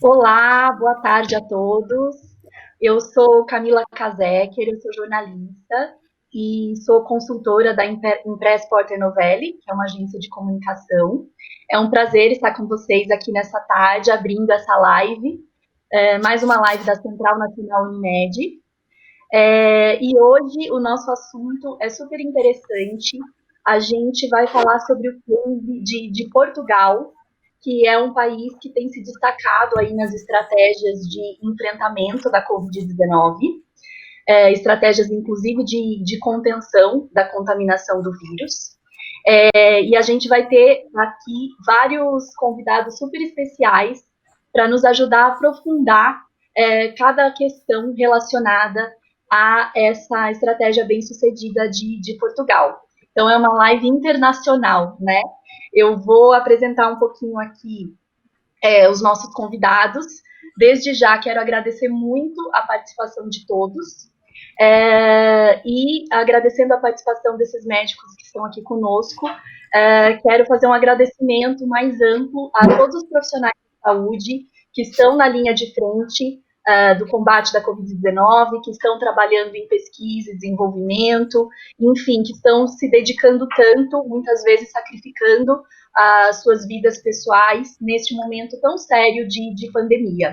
Olá, boa tarde a todos. Eu sou Camila Kazeker, eu sou jornalista e sou consultora da Impress Porter Novelli, que é uma agência de comunicação. É um prazer estar com vocês aqui nessa tarde, abrindo essa live, mais uma live da Central Nacional Unimed. E hoje o nosso assunto é super interessante. A gente vai falar sobre o case de Portugal, que é um país que tem se destacado aí nas estratégias de enfrentamento da Covid-19, estratégias inclusive de contenção da contaminação do vírus. E a gente vai ter aqui vários convidados super especiais para nos ajudar a aprofundar cada questão relacionada a essa estratégia bem-sucedida de Portugal. Então, é uma live internacional, né? Eu vou apresentar um pouquinho aqui os nossos convidados. Desde já, quero agradecer muito a participação de todos. E agradecendo a participação desses médicos que estão aqui conosco, quero fazer um agradecimento mais amplo a todos os profissionais de saúde que estão na linha de frente do combate da Covid-19, que estão trabalhando em pesquisa e desenvolvimento, enfim, que estão se dedicando tanto, muitas vezes sacrificando as suas vidas pessoais neste momento tão sério de pandemia.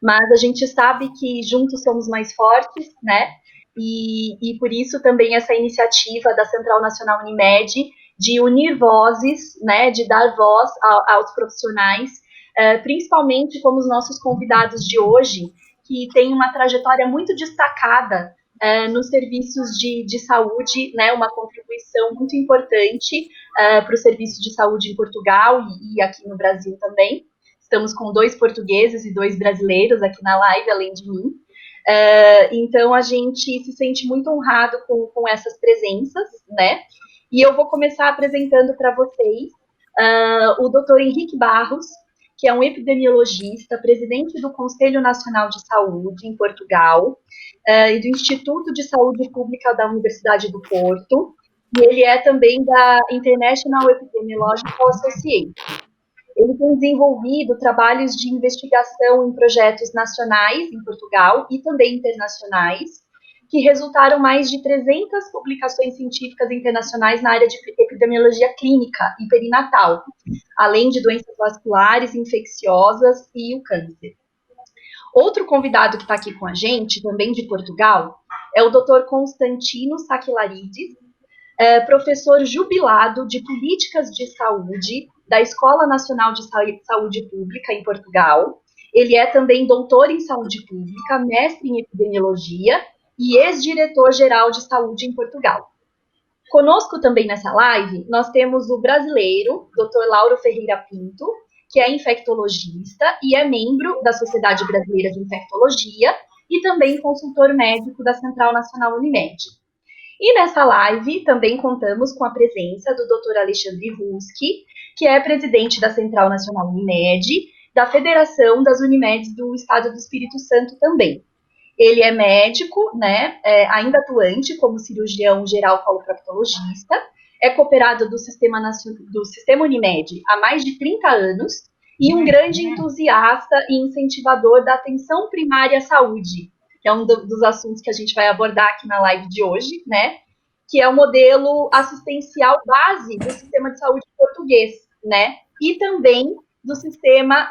Mas a gente sabe que juntos somos mais fortes, né? E por isso também essa iniciativa da Central Nacional Unimed de unir vozes, né, de dar voz aos profissionais, principalmente como os nossos convidados de hoje, que têm uma trajetória muito destacada nos serviços de saúde, né, uma contribuição muito importante para o serviço de saúde em Portugal e aqui no Brasil também. Estamos com 2 portugueses e 2 brasileiros aqui na live, além de mim. Então, a gente se sente muito honrado com essas presenças, né? E eu vou começar apresentando para vocês o Dr. Henrique Barros, que é um epidemiologista, presidente do Conselho Nacional de Saúde em Portugal e do Instituto de Saúde Pública da Universidade do Porto. E ele é também da International Epidemiological Association. Ele tem desenvolvido trabalhos de investigação em projetos nacionais em Portugal e também internacionais, que resultaram mais de 300 publicações científicas internacionais na área de epidemiologia clínica e perinatal, além de doenças vasculares, infecciosas e o câncer. Outro convidado que está aqui com a gente, também de Portugal, é o Dr. Constantino Sakellarides, professor jubilado de Políticas de Saúde da Escola Nacional de Saúde Pública em Portugal. Ele é também doutor em saúde pública, mestre em epidemiologia e ex-diretor-geral de saúde em Portugal. Conosco também nessa live, nós temos o brasileiro, Dr. Lauro Ferreira Pinto, que é infectologista e é membro da Sociedade Brasileira de Infectologia e também consultor médico da Central Nacional Unimed. E nessa live também contamos com a presença do Dr. Alexandre Ruski, que é presidente da Central Nacional Unimed, da Federação das Unimedes do Estado do Espírito Santo também. Ele é médico, né, ainda atuante como cirurgião geral coloproctologista, é cooperado do Sistema Unimed há mais de 30 anos e um grande entusiasta e incentivador da atenção primária à saúde, que é um dos assuntos que a gente vai abordar aqui na live de hoje, né? Que é o modelo assistencial base do sistema de saúde português, né? E também do sistema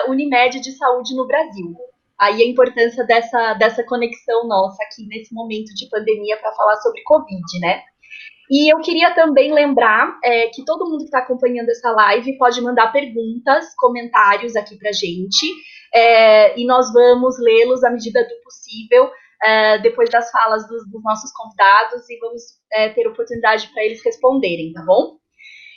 Unimed de saúde no Brasil. Aí a importância dessa conexão nossa aqui nesse momento de pandemia para falar sobre Covid, né? E eu queria também lembrar que todo mundo que está acompanhando essa live pode mandar perguntas, comentários aqui para a gente, e nós vamos lê-los à medida do possível, depois das falas dos nossos convidados, e vamos ter oportunidade para eles responderem, tá bom?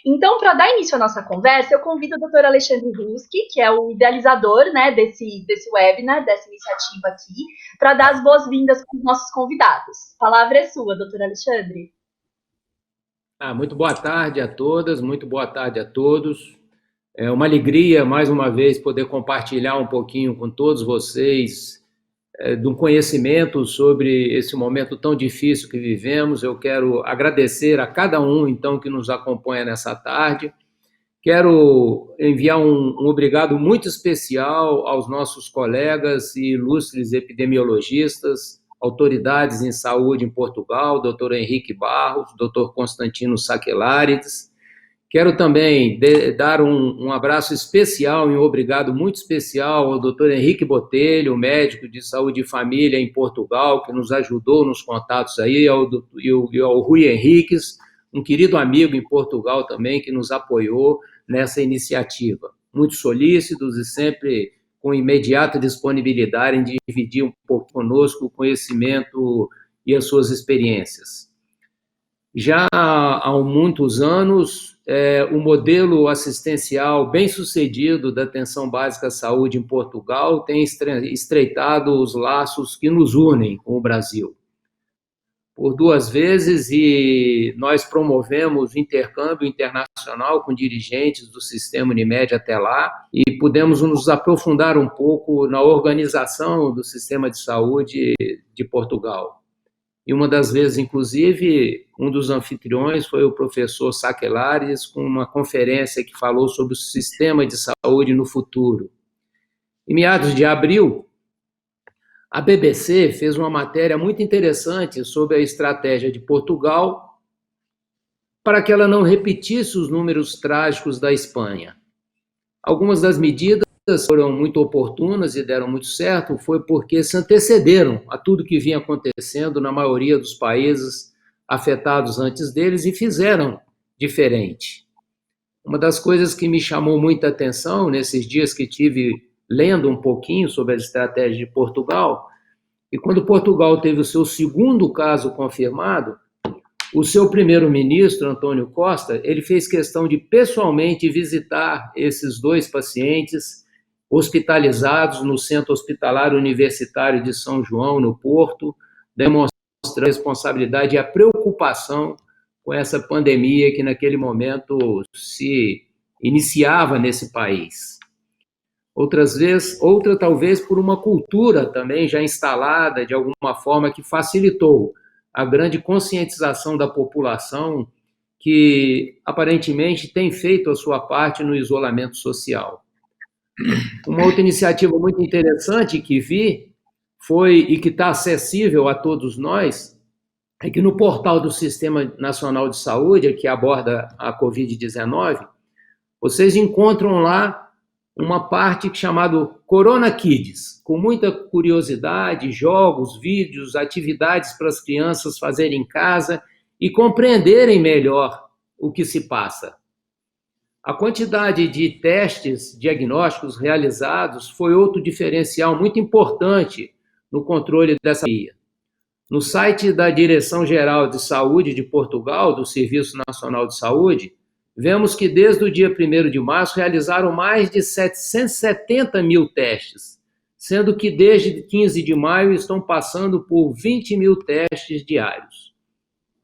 Então, para dar início à nossa conversa, eu convido o Dr. Alexandre Ruski, que é o idealizador, né, desse webinar, dessa iniciativa aqui, para dar as boas-vindas para os nossos convidados. A palavra é sua, Dr. Alexandre. Muito boa tarde a todas, muito boa tarde a todos. É uma alegria, mais uma vez, poder compartilhar um pouquinho com todos vocês de um conhecimento sobre esse momento tão difícil que vivemos. Eu quero agradecer a cada um, então, que nos acompanha nessa tarde. Quero enviar um obrigado muito especial aos nossos colegas e ilustres epidemiologistas, autoridades em saúde em Portugal, Dr. Henrique Barros, Dr. Constantino Sakelarides. Quero também dar um abraço especial e um obrigado muito especial ao Dr. Henrique Botelho, médico de saúde e família em Portugal, que nos ajudou nos contatos aí, e ao Rui Henriques, um querido amigo em Portugal também, que nos apoiou nessa iniciativa. Muito solícitos e sempre com imediata disponibilidade em dividir um pouco conosco o conhecimento e as suas experiências. Já há muitos anos, o modelo assistencial bem-sucedido da atenção básica à saúde em Portugal tem estreitado os laços que nos unem com o Brasil. Por 2 vezes, e nós promovemos intercâmbio internacional com dirigentes do sistema Unimed até lá, e pudemos nos aprofundar um pouco na organização do sistema de saúde de Portugal. E uma das vezes, inclusive, um dos anfitriões foi o professor Sakelarides, com uma conferência que falou sobre o sistema de saúde no futuro. Em meados de abril, a BBC fez uma matéria muito interessante sobre a estratégia de Portugal para que ela não repetisse os números trágicos da Espanha. Algumas das medidas foram muito oportunas e deram muito certo, foi porque se antecederam a tudo que vinha acontecendo na maioria dos países afetados antes deles e fizeram diferente. Uma das coisas que me chamou muita atenção nesses dias que tive lendo um pouquinho sobre a estratégia de Portugal, e quando Portugal teve o seu segundo caso confirmado, o seu primeiro-ministro, António Costa, ele fez questão de pessoalmente visitar esses 2 pacientes hospitalizados no Centro Hospitalar Universitário de São João, no Porto, demonstrando a responsabilidade e a preocupação com essa pandemia que naquele momento se iniciava nesse país. Outra talvez por uma cultura também já instalada de alguma forma que facilitou a grande conscientização da população que aparentemente tem feito a sua parte no isolamento social. Uma outra iniciativa muito interessante que vi foi, e que está acessível a todos nós, é que no portal do Sistema Nacional de Saúde, que aborda a Covid-19, vocês encontram lá uma parte chamada Corona Kids, com muita curiosidade, jogos, vídeos, atividades para as crianças fazerem em casa e compreenderem melhor o que se passa. A quantidade de testes diagnósticos realizados foi outro diferencial muito importante no controle dessa pandemia. No site da Direção-Geral de Saúde de Portugal, do Serviço Nacional de Saúde, vemos que desde o dia 1º de março realizaram mais de 770 mil testes, sendo que desde 15 de maio estão passando por 20 mil testes diários.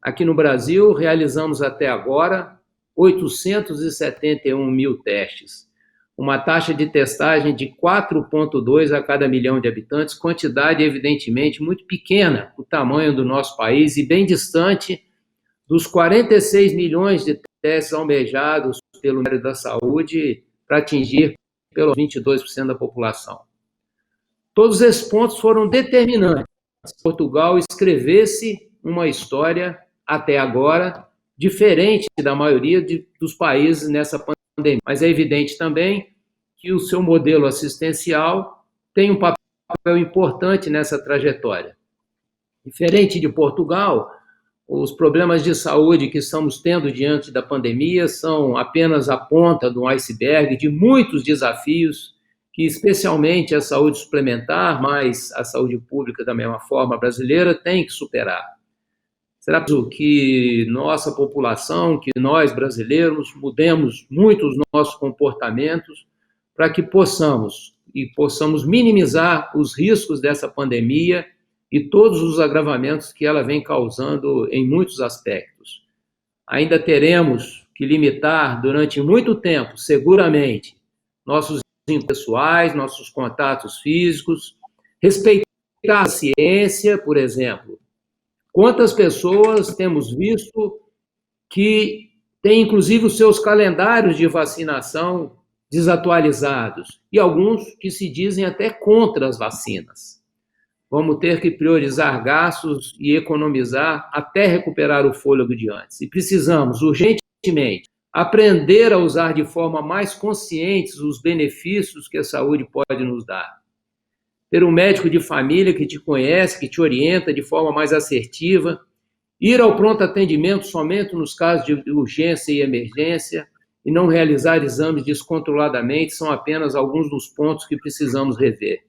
Aqui no Brasil, realizamos até agora 871 mil testes, uma taxa de testagem de 4,2 a cada milhão de habitantes, quantidade evidentemente muito pequena, o tamanho do nosso país e bem distante dos 46 milhões de testes almejados pelo Ministério da Saúde para atingir pelo 22% da população. Todos esses pontos foram determinantes para que Portugal escrevesse uma história, até agora, diferente da maioria dos países nessa pandemia. Mas é evidente também que o seu modelo assistencial tem um papel importante nessa trajetória. Diferente de Portugal, os problemas de saúde que estamos tendo diante da pandemia são apenas a ponta do iceberg de muitos desafios que, especialmente a saúde suplementar, mas a saúde pública da mesma forma brasileira, tem que superar. Será que nossa população, que nós brasileiros, mudemos muito os nossos comportamentos para que possamos minimizar os riscos dessa pandemia e todos os agravamentos que ela vem causando em muitos aspectos. Ainda teremos que limitar durante muito tempo, seguramente, nossos pessoais, nossos contatos físicos, respeitar a ciência, por exemplo. Quantas pessoas temos visto que têm inclusive os seus calendários de vacinação desatualizados e alguns que se dizem até contra as vacinas. Vamos ter que priorizar gastos e economizar até recuperar o fôlego de antes. E precisamos urgentemente aprender a usar de forma mais consciente os benefícios que a saúde pode nos dar. Ter um médico de família que te conhece, que te orienta de forma mais assertiva, ir ao pronto atendimento somente nos casos de urgência e emergência e não realizar exames descontroladamente são apenas alguns dos pontos que precisamos rever.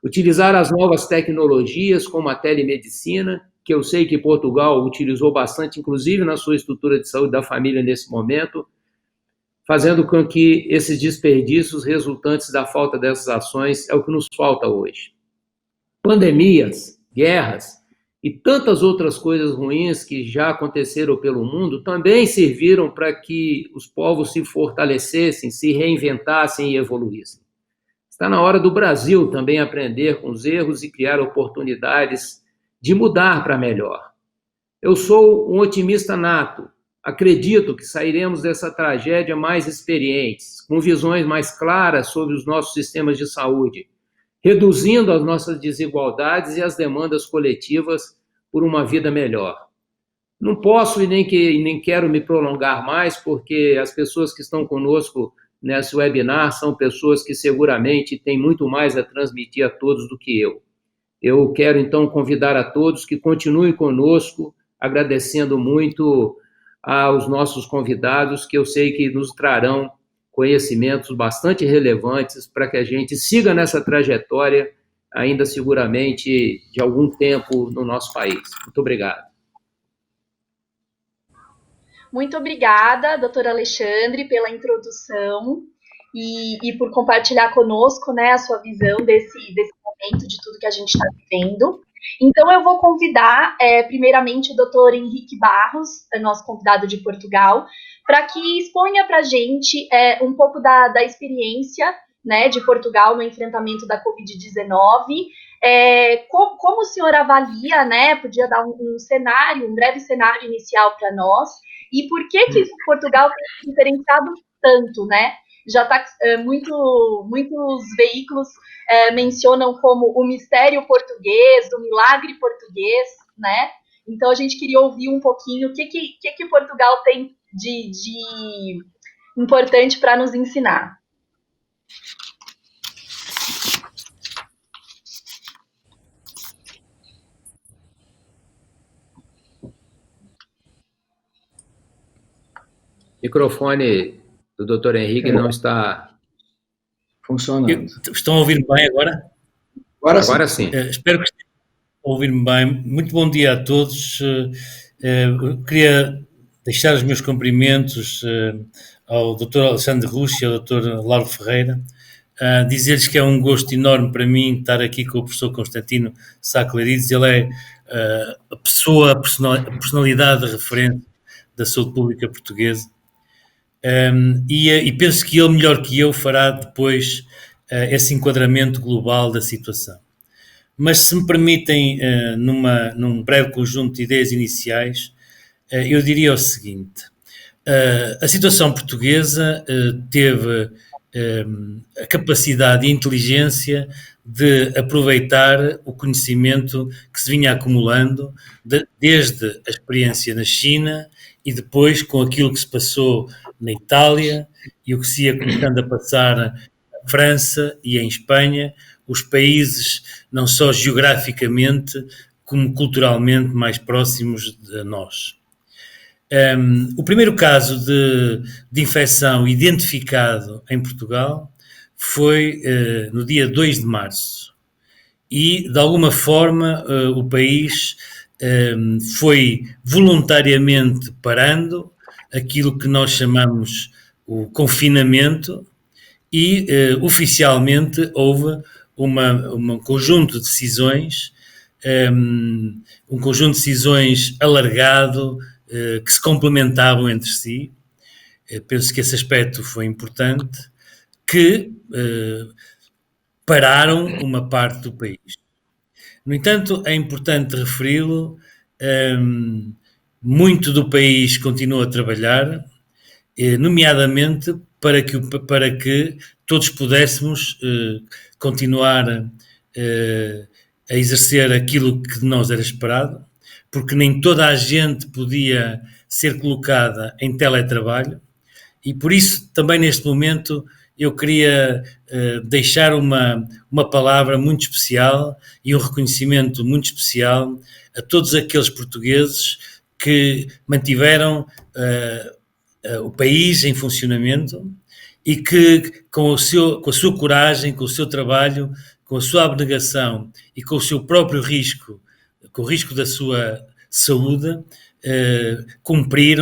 Utilizar as novas tecnologias, como a telemedicina, que eu sei que Portugal utilizou bastante, inclusive na sua estrutura de saúde da família nesse momento, fazendo com que esses desperdícios resultantes da falta dessas ações é o que nos falta hoje. Pandemias, guerras e tantas outras coisas ruins que já aconteceram pelo mundo também serviram para que os povos se fortalecessem, se reinventassem e evoluíssem. Está na hora do Brasil também aprender com os erros e criar oportunidades de mudar para melhor. Eu sou um otimista nato. Acredito que sairemos dessa tragédia mais experientes, com visões mais claras sobre os nossos sistemas de saúde, reduzindo as nossas desigualdades e as demandas coletivas por uma vida melhor. Não posso e nem quero me prolongar mais, porque as pessoas que estão conosco nesse webinar são pessoas que seguramente têm muito mais a transmitir a todos do que eu. Eu quero, então, convidar a todos que continuem conosco, agradecendo muito aos nossos convidados, que eu sei que nos trarão conhecimentos bastante relevantes para que a gente siga nessa trajetória, ainda seguramente de algum tempo no nosso país. Muito obrigado. Muito obrigada, doutor Alexandre, pela introdução e por compartilhar conosco, né, a sua visão desse momento, de tudo que a gente está vivendo. Então, eu vou convidar, primeiramente, o doutor Henrique Barros, nosso convidado de Portugal, para que exponha para a gente um pouco da experiência, né, de Portugal no enfrentamento da Covid-19, como o senhor avalia, né, podia dar um breve cenário inicial para nós, e por que Portugal tem se diferenciado tanto, né? Já está muitos veículos mencionam como o mistério português, o milagre português, né? Então a gente queria ouvir um pouquinho o que Portugal tem de importante para nos ensinar. Microfone do Dr. Henrique não está funcionando. Estão a ouvir-me bem agora? Agora sim. Espero que estejam a ouvir-me bem. Muito bom dia a todos. Queria deixar os meus cumprimentos ao Dr. Alexandre Rusch e ao Dr. Lauro Ferreira. Dizer-lhes que é um gosto enorme para mim estar aqui com o professor Constantino Sá Clarides. Ele é a personalidade de referência da saúde pública portuguesa. E penso que ele, melhor que eu, fará depois esse enquadramento global da situação. Mas, se me permitem, num breve conjunto de ideias iniciais, eu diria o seguinte: a situação portuguesa teve a capacidade e a inteligência de aproveitar o conhecimento que se vinha acumulando desde a experiência na China e depois com aquilo que se passou na Itália e o que se ia começando a passar na França e em Espanha, os países não só geograficamente como culturalmente mais próximos de nós. O primeiro caso de infecção identificado em Portugal foi no dia 2 de março e, de alguma forma, o país foi voluntariamente parando aquilo que nós chamamos o confinamento e, oficialmente, houve um conjunto de decisões, um conjunto de decisões alargado, que se complementavam entre si. Penso que esse aspecto foi importante, que pararam uma parte do país. No entanto, é importante referi-lo, muito do país continua a trabalhar, nomeadamente para que todos pudéssemos continuar a exercer aquilo que de nós era esperado, porque nem toda a gente podia ser colocada em teletrabalho, e por isso também neste momento eu queria deixar uma palavra muito especial e um reconhecimento muito especial a todos aqueles portugueses que mantiveram o país em funcionamento e que com a sua coragem, com o seu trabalho, com a sua abnegação e com o seu próprio risco, com o risco da sua saúde,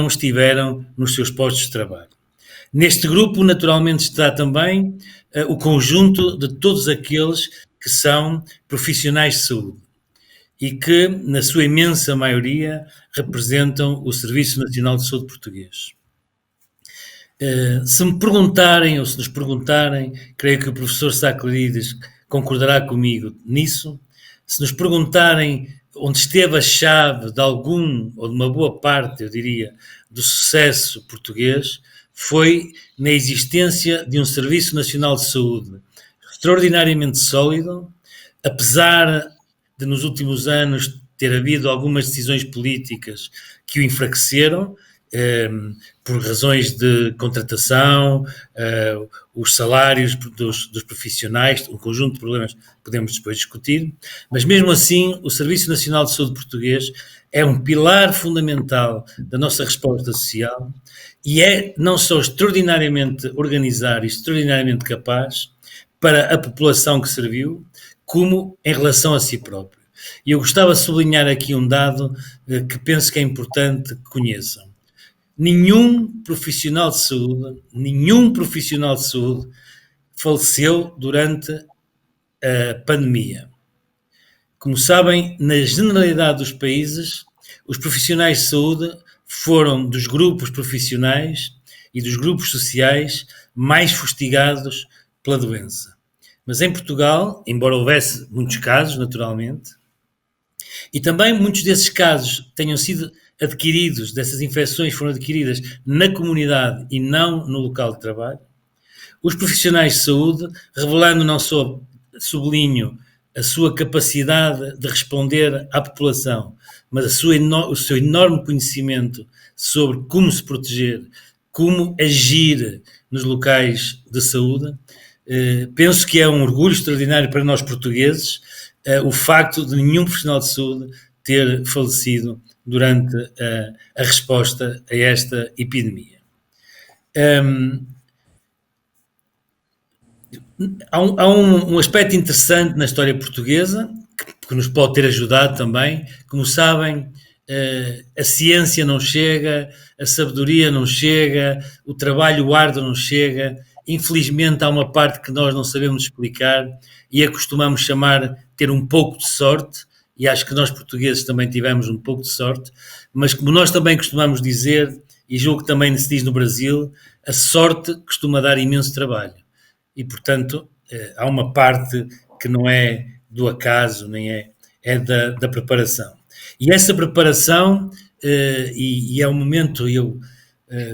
estiveram nos seus postos de trabalho. Neste grupo, naturalmente, está também o conjunto de todos aqueles que são profissionais de saúde e que, na sua imensa maioria, representam o Serviço Nacional de Saúde português. Se me perguntarem, ou se nos perguntarem, creio que o professor Sá Clarides concordará comigo nisso, se nos perguntarem onde esteve a chave de algum, ou de uma boa parte, eu diria, do sucesso português, foi na existência de um Serviço Nacional de Saúde extraordinariamente sólido, apesar de nos últimos anos ter havido algumas decisões políticas que o enfraqueceram, por razões de contratação, os salários dos profissionais, um conjunto de problemas que podemos depois discutir, mas mesmo assim o Serviço Nacional de Saúde português é um pilar fundamental da nossa resposta social e é não só extraordinariamente organizado e extraordinariamente capaz para a população que serviu, como em relação a si próprio. E eu gostava de sublinhar aqui um dado que penso que é importante que conheçam. Nenhum profissional de saúde faleceu durante a pandemia. Como sabem, na generalidade dos países, os profissionais de saúde foram dos grupos profissionais e dos grupos sociais mais fustigados pela doença. Mas em Portugal, embora houvesse muitos casos, naturalmente, e também muitos desses casos tenham sido adquiridos, dessas infecções foram adquiridas na comunidade e não no local de trabalho, os profissionais de saúde, revelando não só, sublinho, a sua capacidade de responder à população, mas o seu enorme conhecimento sobre como se proteger, como agir nos locais de saúde, penso que é um orgulho extraordinário para nós portugueses o facto de nenhum profissional de saúde ter falecido durante a resposta a esta epidemia. Há um aspecto interessante na história portuguesa que nos pode ter ajudado também. Como sabem, a ciência não chega, a sabedoria não chega, o trabalho árduo não chega. Infelizmente há uma parte que nós não sabemos explicar e a costumamos chamar ter um pouco de sorte, e acho que nós portugueses também tivemos um pouco de sorte, mas como nós também costumamos dizer, e julgo que também se diz no Brasil, a sorte costuma dar imenso trabalho. E, portanto, há uma parte que não é do acaso, nem é da preparação. E essa preparação, e é um momento, eu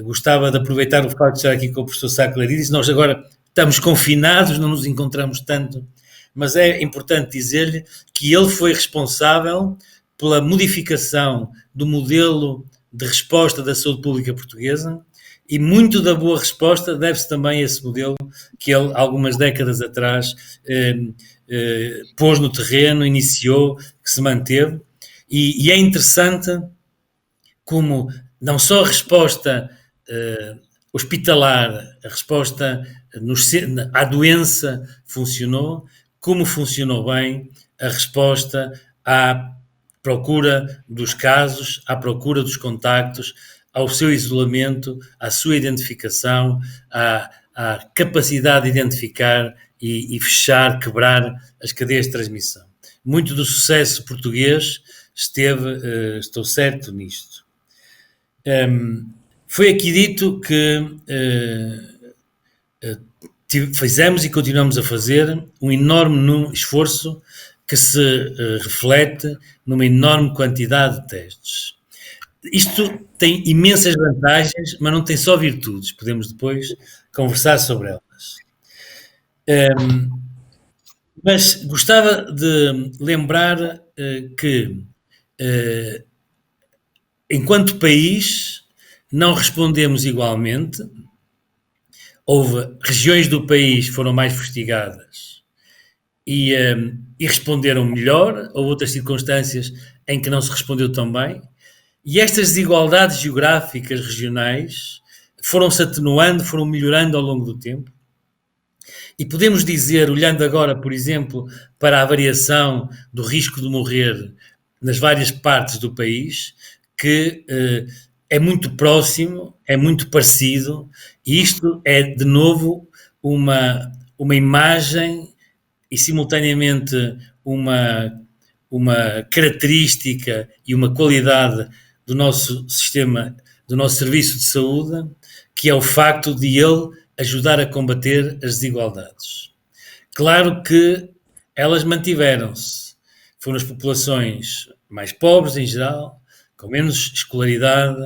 gostava de aproveitar o facto de estar aqui com o professor Sá Clarides, nós agora estamos confinados, não nos encontramos tanto, mas é importante dizer-lhe que ele foi responsável pela modificação do modelo de resposta da saúde pública portuguesa, e muito da boa resposta deve-se também a esse modelo que ele, algumas décadas atrás, pôs no terreno, iniciou, que se manteve. E é interessante como não só a resposta hospitalar, a resposta à doença funcionou, como funcionou bem a resposta à procura dos casos, à procura dos contactos, ao seu isolamento, à sua identificação, à capacidade de identificar e fechar, quebrar as cadeias de transmissão. Muito do sucesso português esteve, estou certo nisto. Foi aqui dito que fizemos e continuamos a fazer um enorme esforço que se reflete numa enorme quantidade de testes. Isto tem imensas vantagens, mas não tem só virtudes. Podemos depois conversar sobre elas. Mas gostava de lembrar que, enquanto país, não respondemos igualmente. Houve regiões do país que foram mais fustigadas e responderam melhor, houve outras circunstâncias em que não se respondeu tão bem. E estas desigualdades geográficas regionais foram-se atenuando, foram melhorando ao longo do tempo. E podemos dizer, olhando agora, por exemplo, para a variação do risco de morrer nas várias partes do país, que é muito próximo, é muito parecido, e isto é, de novo, uma imagem e, simultaneamente, uma característica e uma qualidade do nosso sistema, do nosso serviço de saúde, que é o facto de ele ajudar a combater as desigualdades. Claro que elas mantiveram-se. Foram as populações mais pobres, em geral, com menos escolaridade,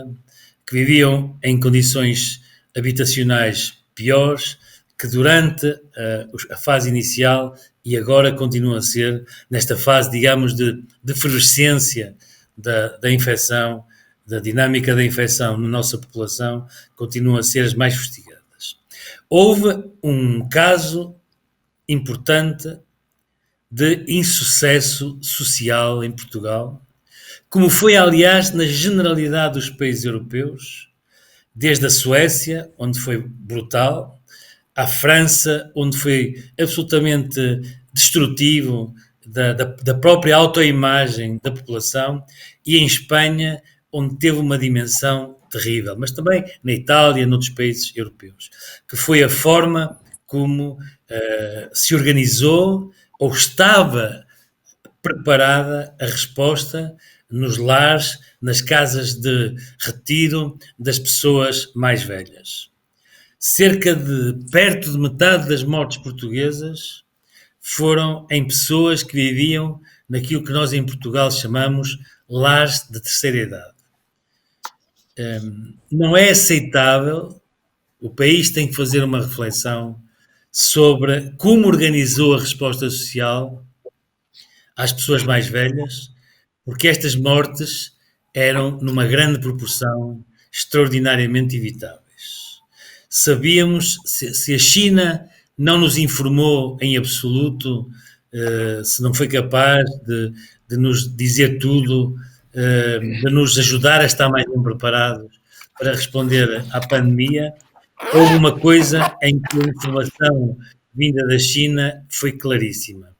que viviam em condições habitacionais piores, que durante a fase inicial e agora continuam a ser, nesta fase, digamos, de efervescência da infecção, da dinâmica da infecção na nossa população, continuam a ser as mais fustigadas. Houve um caso importante de insucesso social em Portugal, como foi, aliás, na generalidade dos países europeus, desde a Suécia, onde foi brutal, à França, onde foi absolutamente destrutivo da própria autoimagem da população, e em Espanha, onde teve uma dimensão terrível, mas também na Itália, noutros países europeus, que foi a forma como se organizou ou estava preparada a resposta nos lares, nas casas de retiro das pessoas mais velhas. Perto de metade das mortes portuguesas foram em pessoas que viviam naquilo que nós em Portugal chamamos lares de terceira idade. Não é aceitável, o país tem que fazer uma reflexão sobre como organizou a resposta social às pessoas mais velhas, porque estas mortes eram, numa grande proporção, extraordinariamente evitáveis. Sabíamos, se a China não nos informou em absoluto, se não foi capaz de nos dizer tudo, de nos ajudar a estar mais bem preparados para responder à pandemia, houve uma coisa em que a informação vinda da China foi claríssima.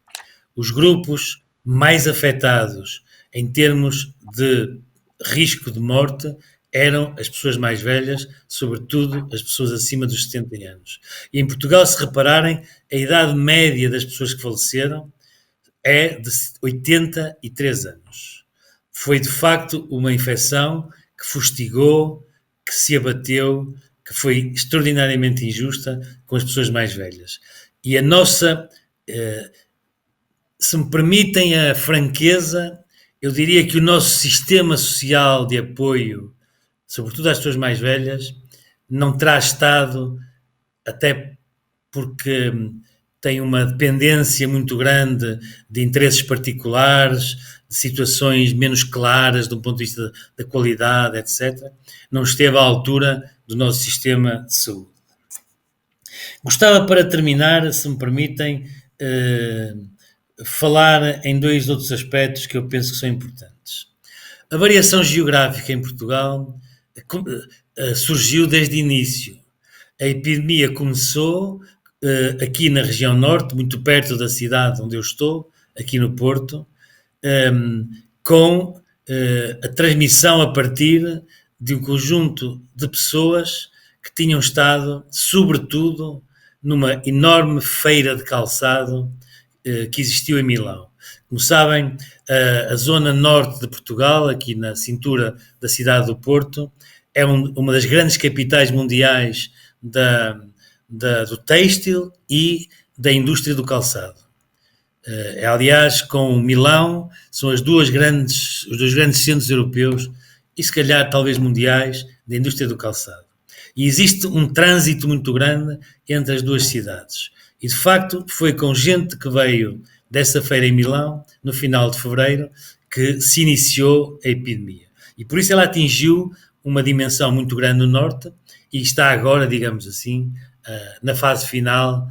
Os grupos mais afetados em termos de risco de morte eram as pessoas mais velhas, sobretudo as pessoas acima dos 70 anos. E em Portugal, se repararem, a idade média das pessoas que faleceram é de 83 anos. Foi, de facto, uma infecção que fustigou, que se abateu, que foi extraordinariamente injusta com as pessoas mais velhas. E a nossa, se me permitem a franqueza, eu diria que o nosso sistema social de apoio, sobretudo às pessoas mais velhas, não terá estado, até porque tem uma dependência muito grande de interesses particulares, de situações menos claras do ponto de vista da qualidade, etc., não esteve à altura do nosso sistema de saúde. Gostava, para terminar, se me permitem, falar em dois outros aspectos que eu penso que são importantes. A variação geográfica em Portugal surgiu desde o início. A epidemia começou aqui na região norte, muito perto da cidade onde eu estou, aqui no Porto, com a transmissão a partir de um conjunto de pessoas que tinham estado, sobretudo, numa enorme feira de calçado que existiu em Milão. Como sabem, a zona norte de Portugal, aqui na cintura da cidade do Porto, é uma das grandes capitais mundiais do têxtil e da indústria do calçado. Aliás, com Milão, são os dois grandes centros europeus e se calhar talvez mundiais da indústria do calçado. E existe um trânsito muito grande entre as duas cidades. E de facto foi com gente que veio dessa feira em Milão, no final de fevereiro, que se iniciou a epidemia. E por isso ela atingiu uma dimensão muito grande no norte e está agora, digamos assim, na fase final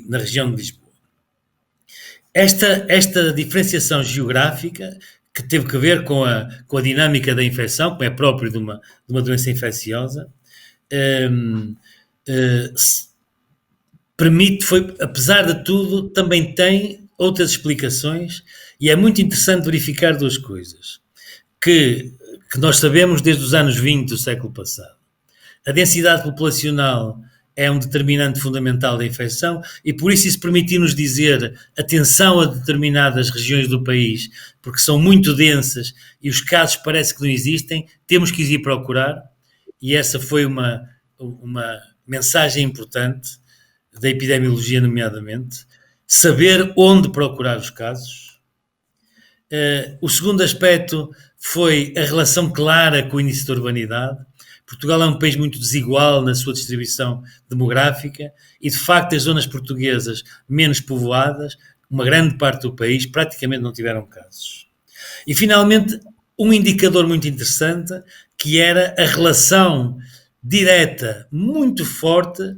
na região de Lisboa. Esta diferenciação geográfica, que teve que ver com a dinâmica da infecção, como é próprio de uma doença infecciosa, apesar de tudo, também tem outras explicações, e é muito interessante verificar duas coisas que nós sabemos desde os anos 20 do século passado. A densidade populacional é um determinante fundamental da infecção e por isso permitiu-nos dizer atenção a determinadas regiões do país, porque são muito densas e os casos parece que não existem, temos que ir procurar, e essa foi uma mensagem importante da epidemiologia, nomeadamente, saber onde procurar os casos. O segundo aspecto foi a relação clara com o índice de urbanidade. Portugal é um país muito desigual na sua distribuição demográfica e, de facto, as zonas portuguesas menos povoadas, uma grande parte do país, praticamente não tiveram casos. E, finalmente, um indicador muito interessante, que era a relação direta, muito forte,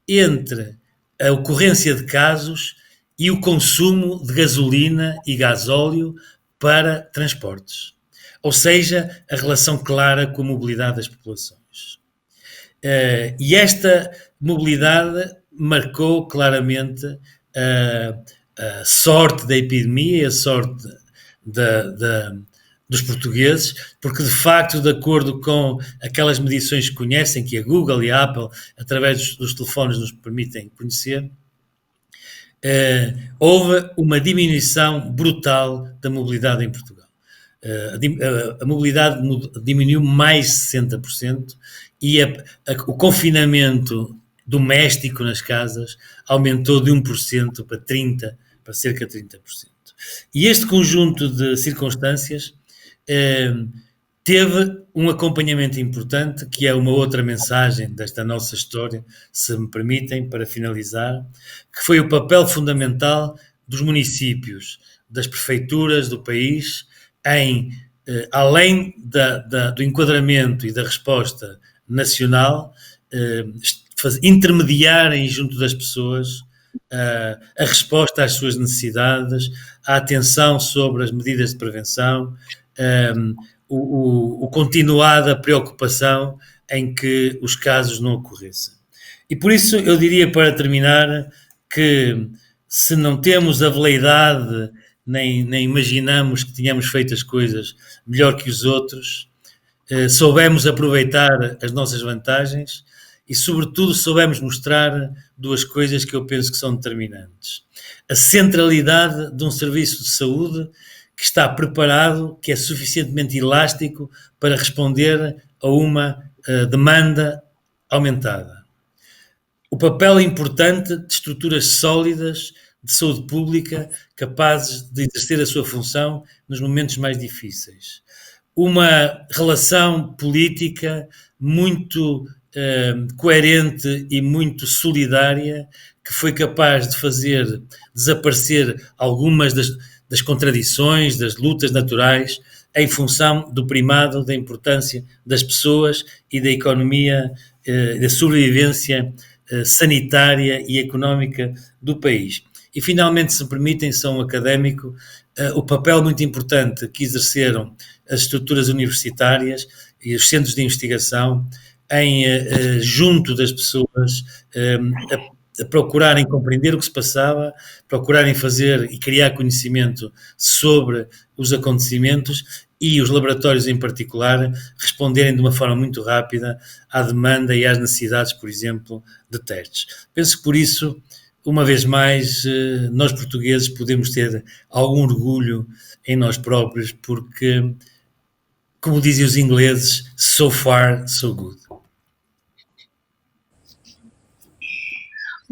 entre a ocorrência de casos e o consumo de gasolina e gasóleo para transportes. Ou seja, a relação clara com a mobilidade das populações. E esta mobilidade marcou claramente a sorte da epidemia e a sorte dos portugueses, porque de facto, de acordo com aquelas medições que conhecem, que a Google e a Apple, através dos telefones, nos permitem conhecer, houve uma diminuição brutal da mobilidade em Portugal. A mobilidade diminuiu mais de 60% e o confinamento doméstico nas casas aumentou de 1% para cerca de 30%. E este conjunto de circunstâncias teve um acompanhamento importante, que é uma outra mensagem desta nossa história, se me permitem, para finalizar, que foi o papel fundamental dos municípios, das prefeituras do país, em, além do enquadramento e da resposta nacional, intermediarem junto das pessoas a resposta às suas necessidades, a atenção sobre as medidas de prevenção, o continuada preocupação em que os casos não ocorressem. E por isso eu diria, para terminar, que se não temos a veleidade nem imaginamos que tínhamos feito as coisas melhor que os outros, soubemos aproveitar as nossas vantagens e, sobretudo, soubemos mostrar duas coisas que eu penso que são determinantes. A centralidade de um serviço de saúde que está preparado, que é suficientemente elástico para responder a uma demanda aumentada. O papel importante de estruturas sólidas de saúde pública capazes de exercer a sua função nos momentos mais difíceis. Uma relação política muito coerente e muito solidária, que foi capaz de fazer desaparecer algumas das contradições, das lutas naturais, em função do primado da importância das pessoas e da economia, da sobrevivência sanitária e económica do país. E, finalmente, se me permitem, sou um académico, o papel muito importante que exerceram as estruturas universitárias e os centros de investigação junto das pessoas, a procurarem compreender o que se passava, procurarem fazer e criar conhecimento sobre os acontecimentos e os laboratórios em particular responderem de uma forma muito rápida à demanda e às necessidades, por exemplo, de testes. Penso que por isso, uma vez mais, nós portugueses podemos ter algum orgulho em nós próprios, porque, como dizem os ingleses, so far, so good.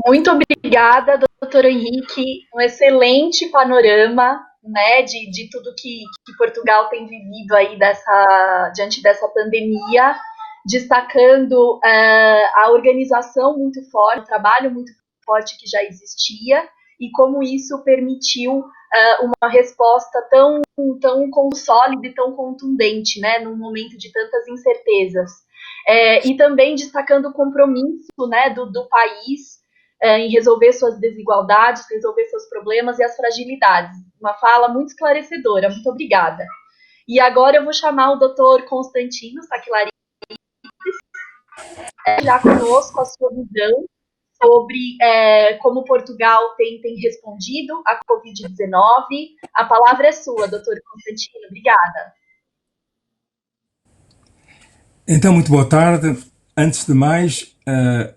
Muito obrigada, doutor Henrique. Um excelente panorama né, de tudo que Portugal tem vivido aí diante dessa pandemia, destacando a organização muito forte, o trabalho muito forte que já existia e como isso permitiu uma resposta tão sólida e tão contundente, né, num momento de tantas incertezas. E também destacando o compromisso, né, do país em resolver suas desigualdades, resolver seus problemas e as fragilidades. Uma fala muito esclarecedora. Muito obrigada. E agora eu vou chamar o Dr. Constantino Saquilari, já conosco a sua visão sobre como Portugal tem respondido à Covid-19. A palavra é sua, doutor Constantino. Obrigada. Então, muito boa tarde. Antes de mais,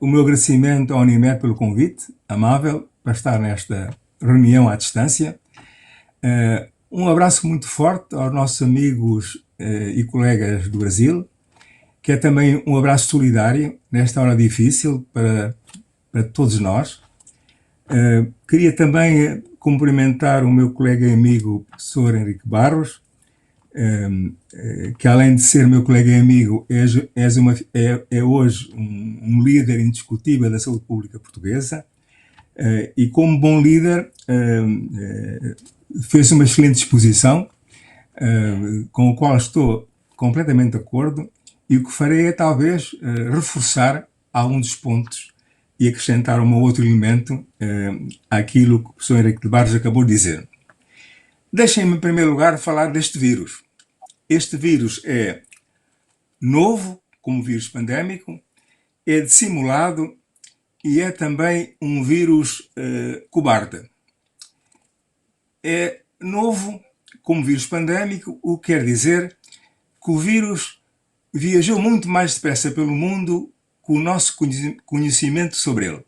o meu agradecimento ao Unimed pelo convite amável para estar nesta reunião à distância. Um abraço muito forte aos nossos amigos e colegas do Brasil, que é também um abraço solidário nesta hora difícil para todos nós. Queria também cumprimentar o meu colega e amigo, o professor Henrique Barros, que além de ser meu colega e amigo, é hoje um líder indiscutível da saúde pública portuguesa, e como bom líder fez uma excelente exposição, com o qual estou completamente de acordo, e o que farei é talvez reforçar alguns dos pontos e acrescentar um outro elemento àquilo que o professor Henrique de Barros acabou de dizer. Deixem-me, em primeiro lugar, falar deste vírus. Este vírus é novo, como vírus pandémico, é dissimulado e é também um vírus cobarde. É novo, como vírus pandémico, o que quer dizer que o vírus viajou muito mais depressa pelo mundo que o nosso conhecimento sobre ele.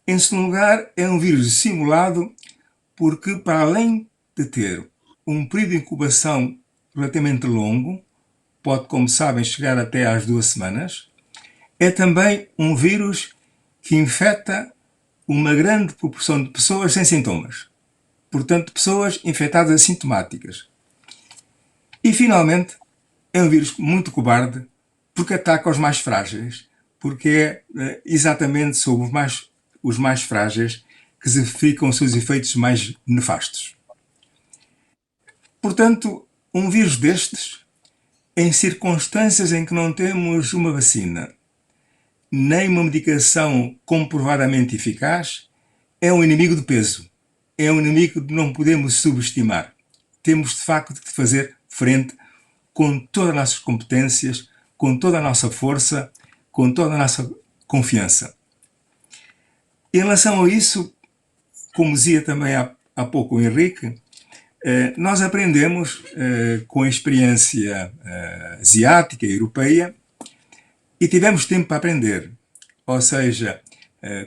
Em segundo lugar, é um vírus dissimulado porque, para além de ter um período de incubação relativamente longo, pode, como sabem, chegar até às 2 semanas, é também um vírus que infecta uma grande proporção de pessoas sem sintomas. Portanto, pessoas infectadas assintomáticas. E, finalmente, é um vírus muito cobarde porque ataca os mais frágeis, porque é exatamente sobre os mais frágeis que se verificam os seus efeitos mais nefastos. Portanto, um vírus destes, em circunstâncias em que não temos uma vacina, nem uma medicação comprovadamente eficaz, é um inimigo de peso. É um inimigo que não podemos subestimar. Temos, de facto, de fazer frente com todas as nossas competências, com toda a nossa força, com toda a nossa confiança. Em relação a isso, como dizia também há pouco o Henrique, nós aprendemos com a experiência asiática e europeia e tivemos tempo para aprender. Ou seja,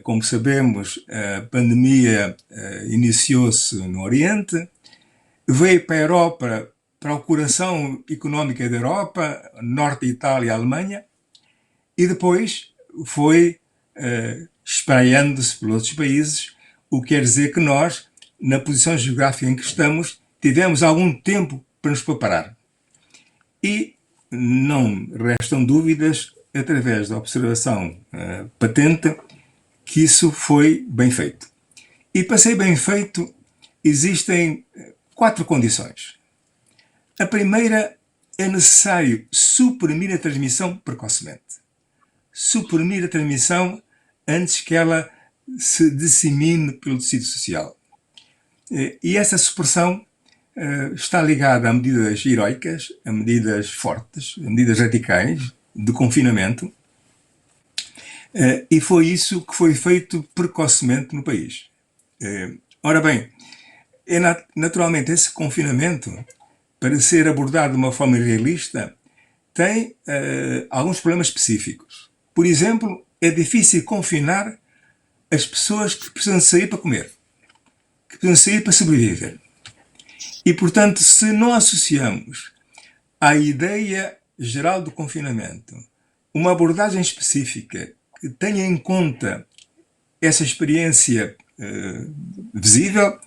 como sabemos, a pandemia iniciou-se no Oriente, veio para a Europa, para o coração económico da Europa, Norte da Itália e Alemanha, e depois foi espraiando-se por outros países, o que quer dizer que nós, na posição geográfica em que estamos, tivemos algum tempo para nos preparar. E não restam dúvidas, através da observação patente, que isso foi bem feito. E para ser bem feito, existem 4 condições. A primeira, é necessário suprimir a transmissão precocemente. Suprimir a transmissão antes que ela se dissemine pelo tecido social. E essa supressão está ligada a medidas heroicas, a medidas fortes, a medidas radicais de confinamento, e foi isso que foi feito precocemente no país. Ora bem, naturalmente esse confinamento, para ser abordado de uma forma realista, tem alguns problemas específicos. Por exemplo, é difícil confinar as pessoas que precisam sair para comer, que precisam sair para sobreviver. E, portanto, se não associamos à ideia geral do confinamento uma abordagem específica que tenha em conta essa experiência visível,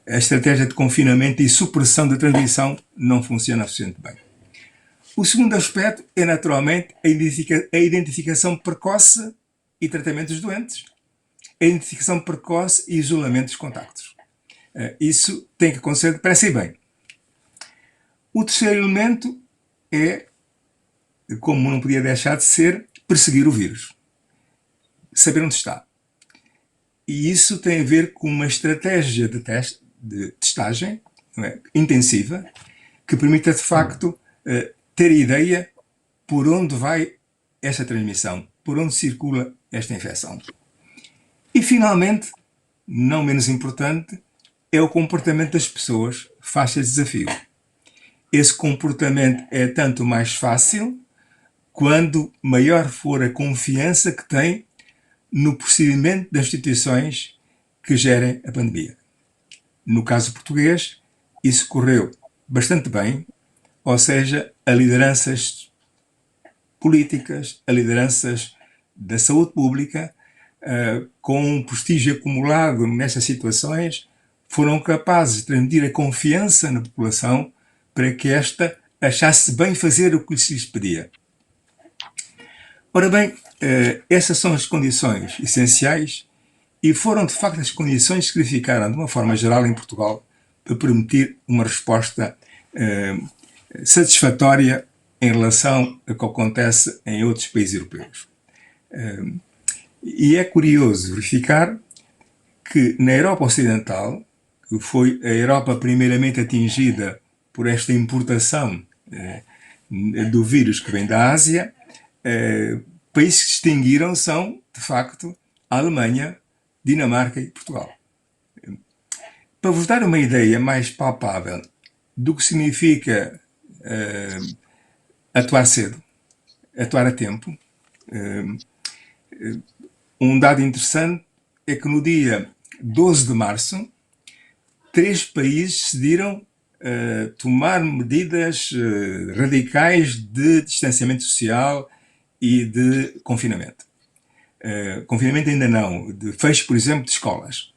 a estratégia de confinamento e supressão da transmissão não funciona suficientemente bem. O segundo aspecto é, naturalmente, a identificação precoce e tratamento dos doentes. A identificação precoce e isolamento dos contactos. Isso tem que acontecer depressa e bem. O terceiro elemento é, como não podia deixar de ser, perseguir o vírus. Saber onde está. E isso tem a ver com uma estratégia de testagem, não é, intensiva, que permita, de facto, ter ideia por onde vai esta transmissão, por onde circula esta infecção. E, finalmente, não menos importante, é o comportamento das pessoas face a desafio. Esse comportamento é tanto mais fácil quando maior for a confiança que tem no procedimento das instituições que gerem a pandemia. No caso português, isso correu bastante bem, ou seja, a lideranças políticas, a lideranças da saúde pública, com um prestígio acumulado nestas situações, foram capazes de transmitir a confiança na população para que esta achasse bem fazer o que se lhes pedia. Ora bem, essas são as condições essenciais e foram de facto as condições que verificaram de uma forma geral em Portugal para permitir uma resposta satisfatória em relação ao que acontece em outros países europeus. E é curioso verificar que na Europa Ocidental, que foi a Europa primeiramente atingida por esta importação do vírus que vem da Ásia, países que se distinguiram são, de facto, a Alemanha, Dinamarca e Portugal. Para vos dar uma ideia mais palpável do que significa atuar cedo, atuar a tempo, um dado interessante é que no dia 12 de março, 3 países decidiram tomar medidas radicais de distanciamento social e de confinamento. Confinamento ainda não, de fecho, por exemplo, de escolas.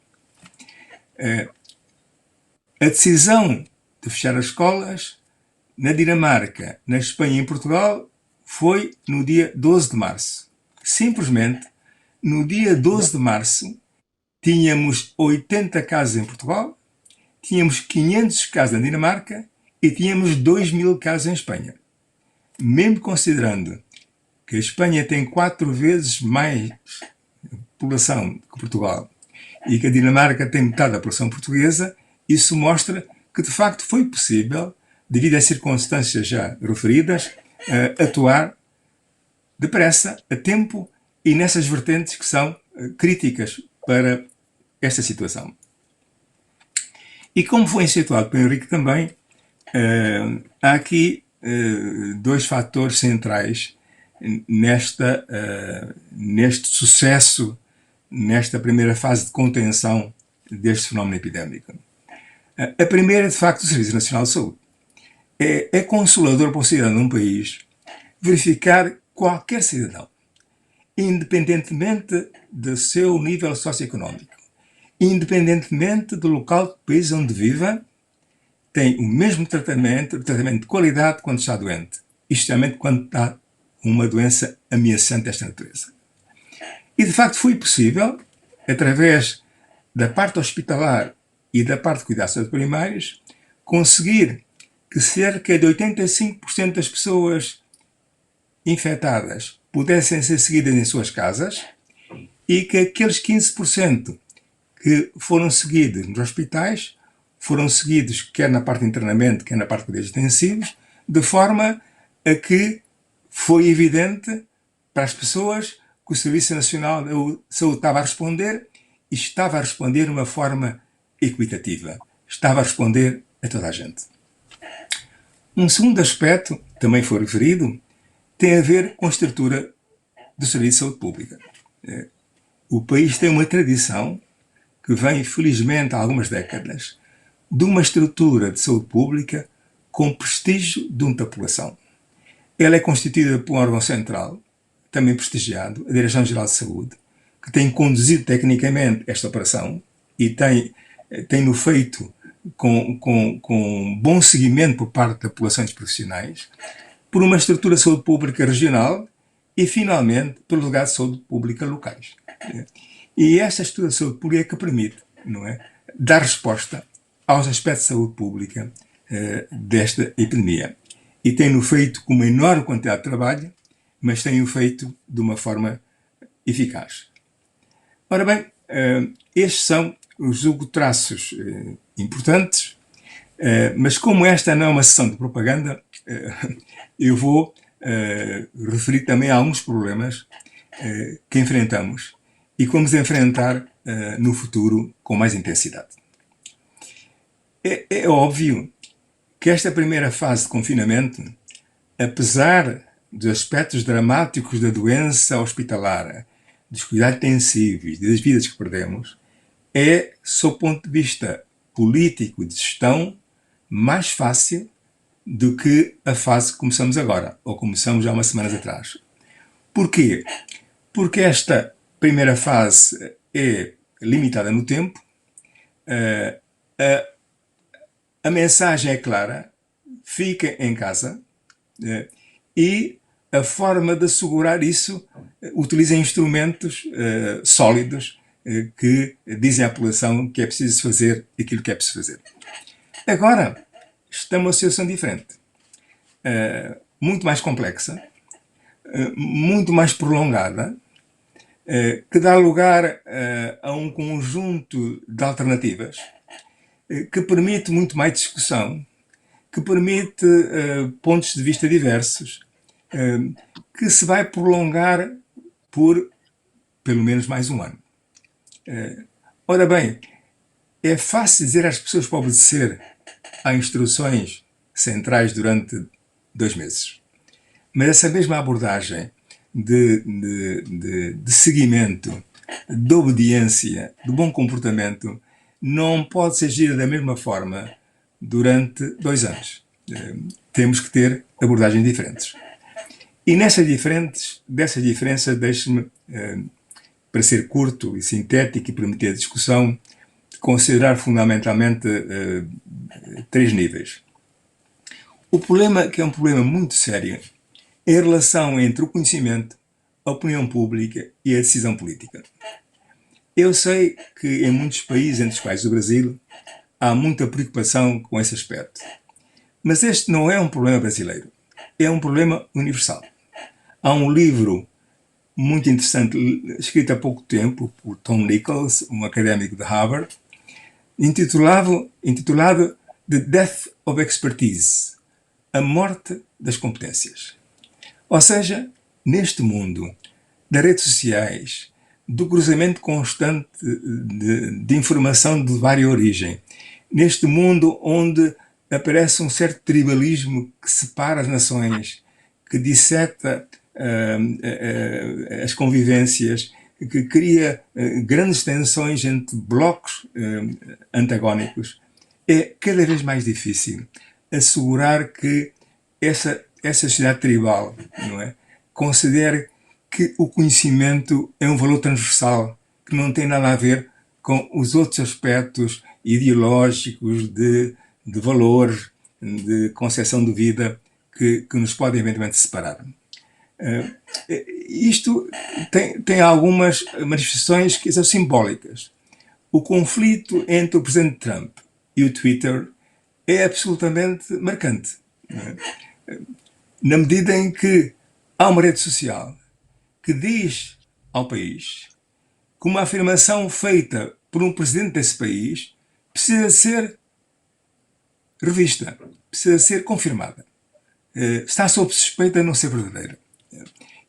A decisão de fechar as escolas na Dinamarca, na Espanha e em Portugal foi no dia 12 de março. Simplesmente, no dia 12 de março, tínhamos 80 casos em Portugal, tínhamos 500 casos na Dinamarca e tínhamos 2.000 casos em Espanha. Mesmo considerando que a Espanha tem 4 vezes mais população que Portugal e que a Dinamarca tem metade da população portuguesa, isso mostra que de facto foi possível, devido às circunstâncias já referidas, atuar depressa, a tempo e nessas vertentes que são críticas para esta situação. E como foi situado pelo Henrique também, há aqui 2 fatores centrais neste sucesso, nesta primeira fase de contenção deste fenómeno epidémico. A primeira, de facto, o Serviço Nacional de Saúde. É consolador para o cidadão de um país verificar qualquer cidadão, independentemente do seu nível socioeconómico, independentemente do local do país onde viva, tem o mesmo tratamento de qualidade quando está doente, especialmente quando está uma doença ameaçante desta natureza. E de facto foi possível, através da parte hospitalar e da parte de cuidados primários, conseguir que cerca de 85% das pessoas infectadas pudessem ser seguidas em suas casas e que aqueles 15% que foram seguidos nos hospitais foram seguidos quer na parte de internamento, quer na parte de cuidados intensivos, de forma a que foi evidente para as pessoas que o Serviço Nacional de Saúde estava a responder e estava a responder de uma forma equitativa. Estava a responder a toda a gente. Um segundo aspecto, também foi referido, tem a ver com a estrutura do Serviço de Saúde Pública. O país tem uma tradição que vem, felizmente, há algumas décadas, de uma estrutura de saúde pública com prestígio junto da população. Ela é constituída por um órgão central, também prestigiado, a Direção-Geral de Saúde, que tem conduzido tecnicamente esta operação e tem tem-no feito com bom seguimento por parte da população dos profissionais, por uma estrutura de saúde pública regional e, finalmente, pelo legado de saúde pública locais. E essa estrutura de saúde pública é que permite, não é, dar resposta aos aspectos de saúde pública desta epidemia. E tem-no feito com uma enorme quantidade de trabalho, mas tem-o feito de uma forma eficaz. Ora bem, estes são os julgo traços importantes, mas como esta não é uma sessão de propaganda, eu vou referir também a alguns problemas que enfrentamos e que vamos enfrentar no futuro com mais intensidade. É óbvio que esta primeira fase de confinamento, apesar dos aspectos dramáticos da doença hospitalar, dos cuidados intensivos e das vidas que perdemos, é, sob o ponto de vista político e de gestão, mais fácil do que a fase que começamos agora, ou começamos já umas semanas atrás. Porquê? Porque esta primeira fase é limitada no tempo, a mensagem é clara, fica em casa, e a forma de assegurar isso utiliza instrumentos sólidos que dizem à população que é preciso fazer aquilo que é preciso fazer. Agora, estamos numa situação diferente, muito mais complexa, muito mais prolongada, que dá lugar a um conjunto de alternativas que permite muito mais discussão, que permite pontos de vista diversos, que se vai prolongar por pelo menos mais um ano. Ora bem, é fácil dizer às pessoas para obedecer a instruções centrais durante 2 meses. Mas essa mesma abordagem de seguimento, de obediência, de bom comportamento, não pode ser agida da mesma forma durante 2 anos. Temos que ter abordagens diferentes. E dessas diferenças, deixe-me, para ser curto e sintético e permitir a discussão, considerar fundamentalmente 3 níveis. O problema, que é um problema muito sério, é a relação entre o conhecimento, a opinião pública e a decisão política. Eu sei que em muitos países, entre os quais o Brasil, há muita preocupação com esse aspecto. Mas este não é um problema brasileiro, é um problema universal. Há um livro muito interessante, escrito há pouco tempo por Tom Nichols, um académico de Harvard, intitulado The Death of Expertise, a morte das competências. Ou seja, neste mundo das redes sociais, do cruzamento constante de informação de vária origem, neste mundo onde aparece um certo tribalismo que separa as nações, que disseta as convivências, que cria grandes tensões entre blocos antagónicos, é cada vez mais difícil assegurar que essa sociedade tribal, não é, considere que o conhecimento é um valor transversal, que não tem nada a ver com os outros aspectos ideológicos de valores, de concepção de vida que nos podem eventualmente separar. Isto tem algumas manifestações que são simbólicas. O conflito entre o presidente Trump e o Twitter é absolutamente marcante, não é? Na medida em que há uma rede social que diz ao país que uma afirmação feita por um presidente desse país precisa ser revista, precisa ser confirmada. Está sob suspeita de não ser verdadeira.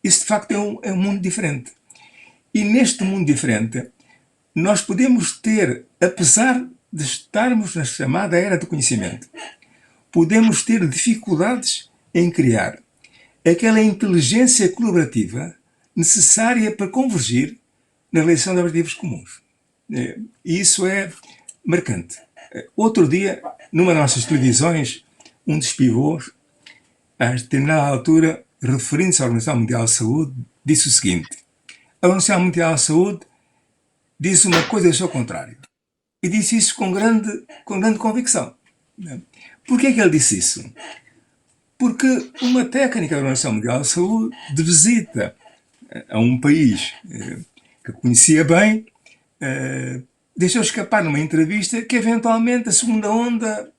Isso, de facto, é um mundo diferente. E neste mundo diferente, nós podemos ter, apesar de estarmos na chamada era do conhecimento, podemos ter dificuldades em criar aquela inteligência colaborativa necessária para convergir na realização de objetivos comuns. E isso é marcante. Outro dia, numa das nossas televisões, um dos pivôs, a determinada altura, referindo-se à Organização Mundial de Saúde, disse o seguinte: a Organização Mundial de Saúde diz uma coisa e o seu contrário. e disse isso com grande convicção. Por que é que ele disse isso? Porque uma técnica da Organização Mundial da Saúde, de visita a um país que conhecia bem, deixou escapar numa entrevista que eventualmente a segunda onda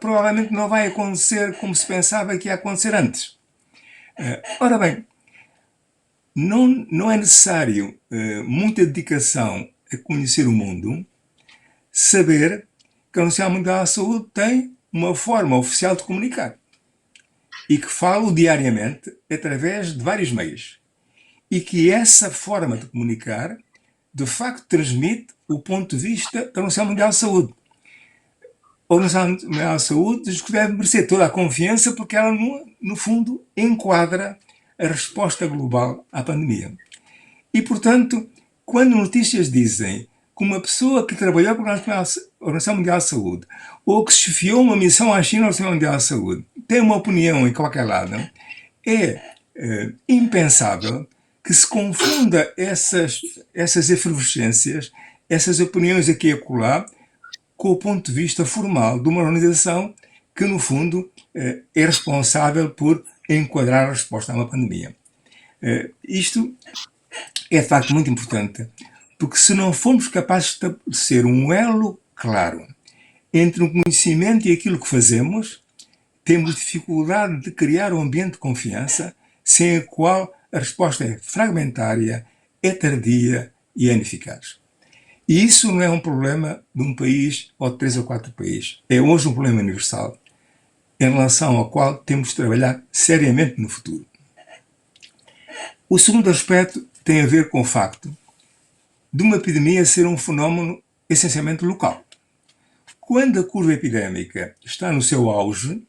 provavelmente não vai acontecer como se pensava que ia acontecer antes. Ora bem, não é necessário muita dedicação a conhecer o mundo, saber que a Organização Mundial da Saúde tem uma forma oficial de comunicar e que fala diariamente através de vários meios e que essa forma de comunicar de facto transmite o ponto de vista da Organização Mundial de Saúde. A Organização Mundial da Saúde deve merecer toda a confiança porque ela, no fundo, enquadra a resposta global à pandemia. E, portanto, quando notícias dizem que uma pessoa que trabalhou para a Organização Mundial da Saúde ou que chefiou uma missão à China na Organização Mundial da Saúde tem uma opinião em qualquer lado, é impensável que se confunda essas efervescências, essas opiniões aqui e acolá, com o ponto de vista formal de uma organização que, no fundo, é responsável por enquadrar a resposta a uma pandemia. Isto é, de facto, muito importante, porque se não formos capazes de estabelecer um elo claro entre o conhecimento e aquilo que fazemos, temos dificuldade de criar um ambiente de confiança sem o qual a resposta é fragmentária, é tardia e é ineficaz. E isso não é um problema de um país ou de 3 ou 4 países. É hoje um problema universal, em relação ao qual temos de trabalhar seriamente no futuro. O segundo aspecto tem a ver com o facto de uma epidemia ser um fenómeno essencialmente local. Quando a curva epidémica está no seu auge,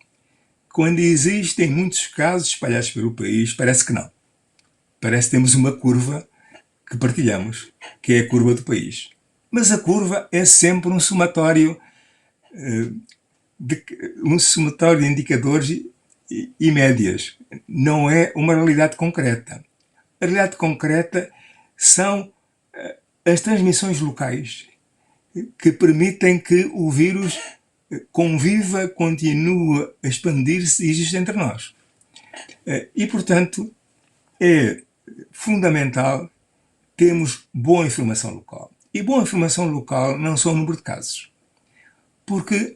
quando existem muitos casos espalhados pelo país, parece que não. Parece que temos uma curva que partilhamos, que é a curva do país. Mas a curva é sempre um somatório de indicadores e médias. Não é uma realidade concreta. A realidade concreta são as transmissões locais que permitem que o vírus conviva, continue a expandir-se e existe entre nós. E, portanto, é fundamental termos boa informação local. E boa informação local não só o número de casos. Porque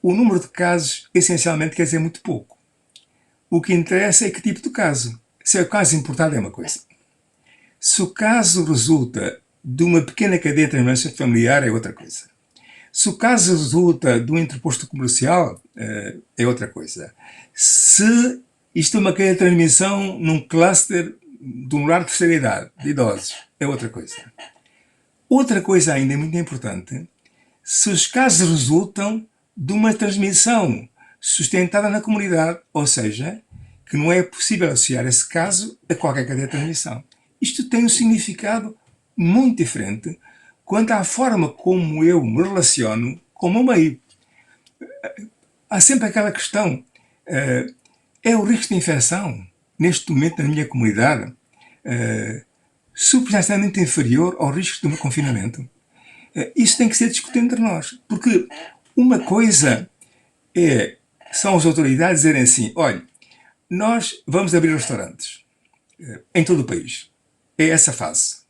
o número de casos, essencialmente, quer dizer muito pouco. O que interessa é que tipo de caso. Se é o caso importado, é uma coisa. Se o caso resulta de uma pequena cadeia de transmissão familiar, é outra coisa. Se o caso resulta de um interposto comercial, é outra coisa. Se isto é uma cadeia de transmissão num cluster de um lar de terceira idade, de idosos, é outra coisa. Outra coisa ainda muito importante, se os casos resultam de uma transmissão sustentada na comunidade, ou seja, que não é possível associar esse caso a qualquer cadeia de transmissão. Isto tem um significado muito diferente quanto à forma como eu me relaciono com o meu meio. Há sempre aquela questão, é o risco de infecção, neste momento na minha comunidade, substancialmente inferior ao risco de um confinamento? Isso tem que ser discutido entre nós, porque uma coisa são as autoridades dizerem assim, olha, nós vamos abrir restaurantes em todo o país. É essa fase.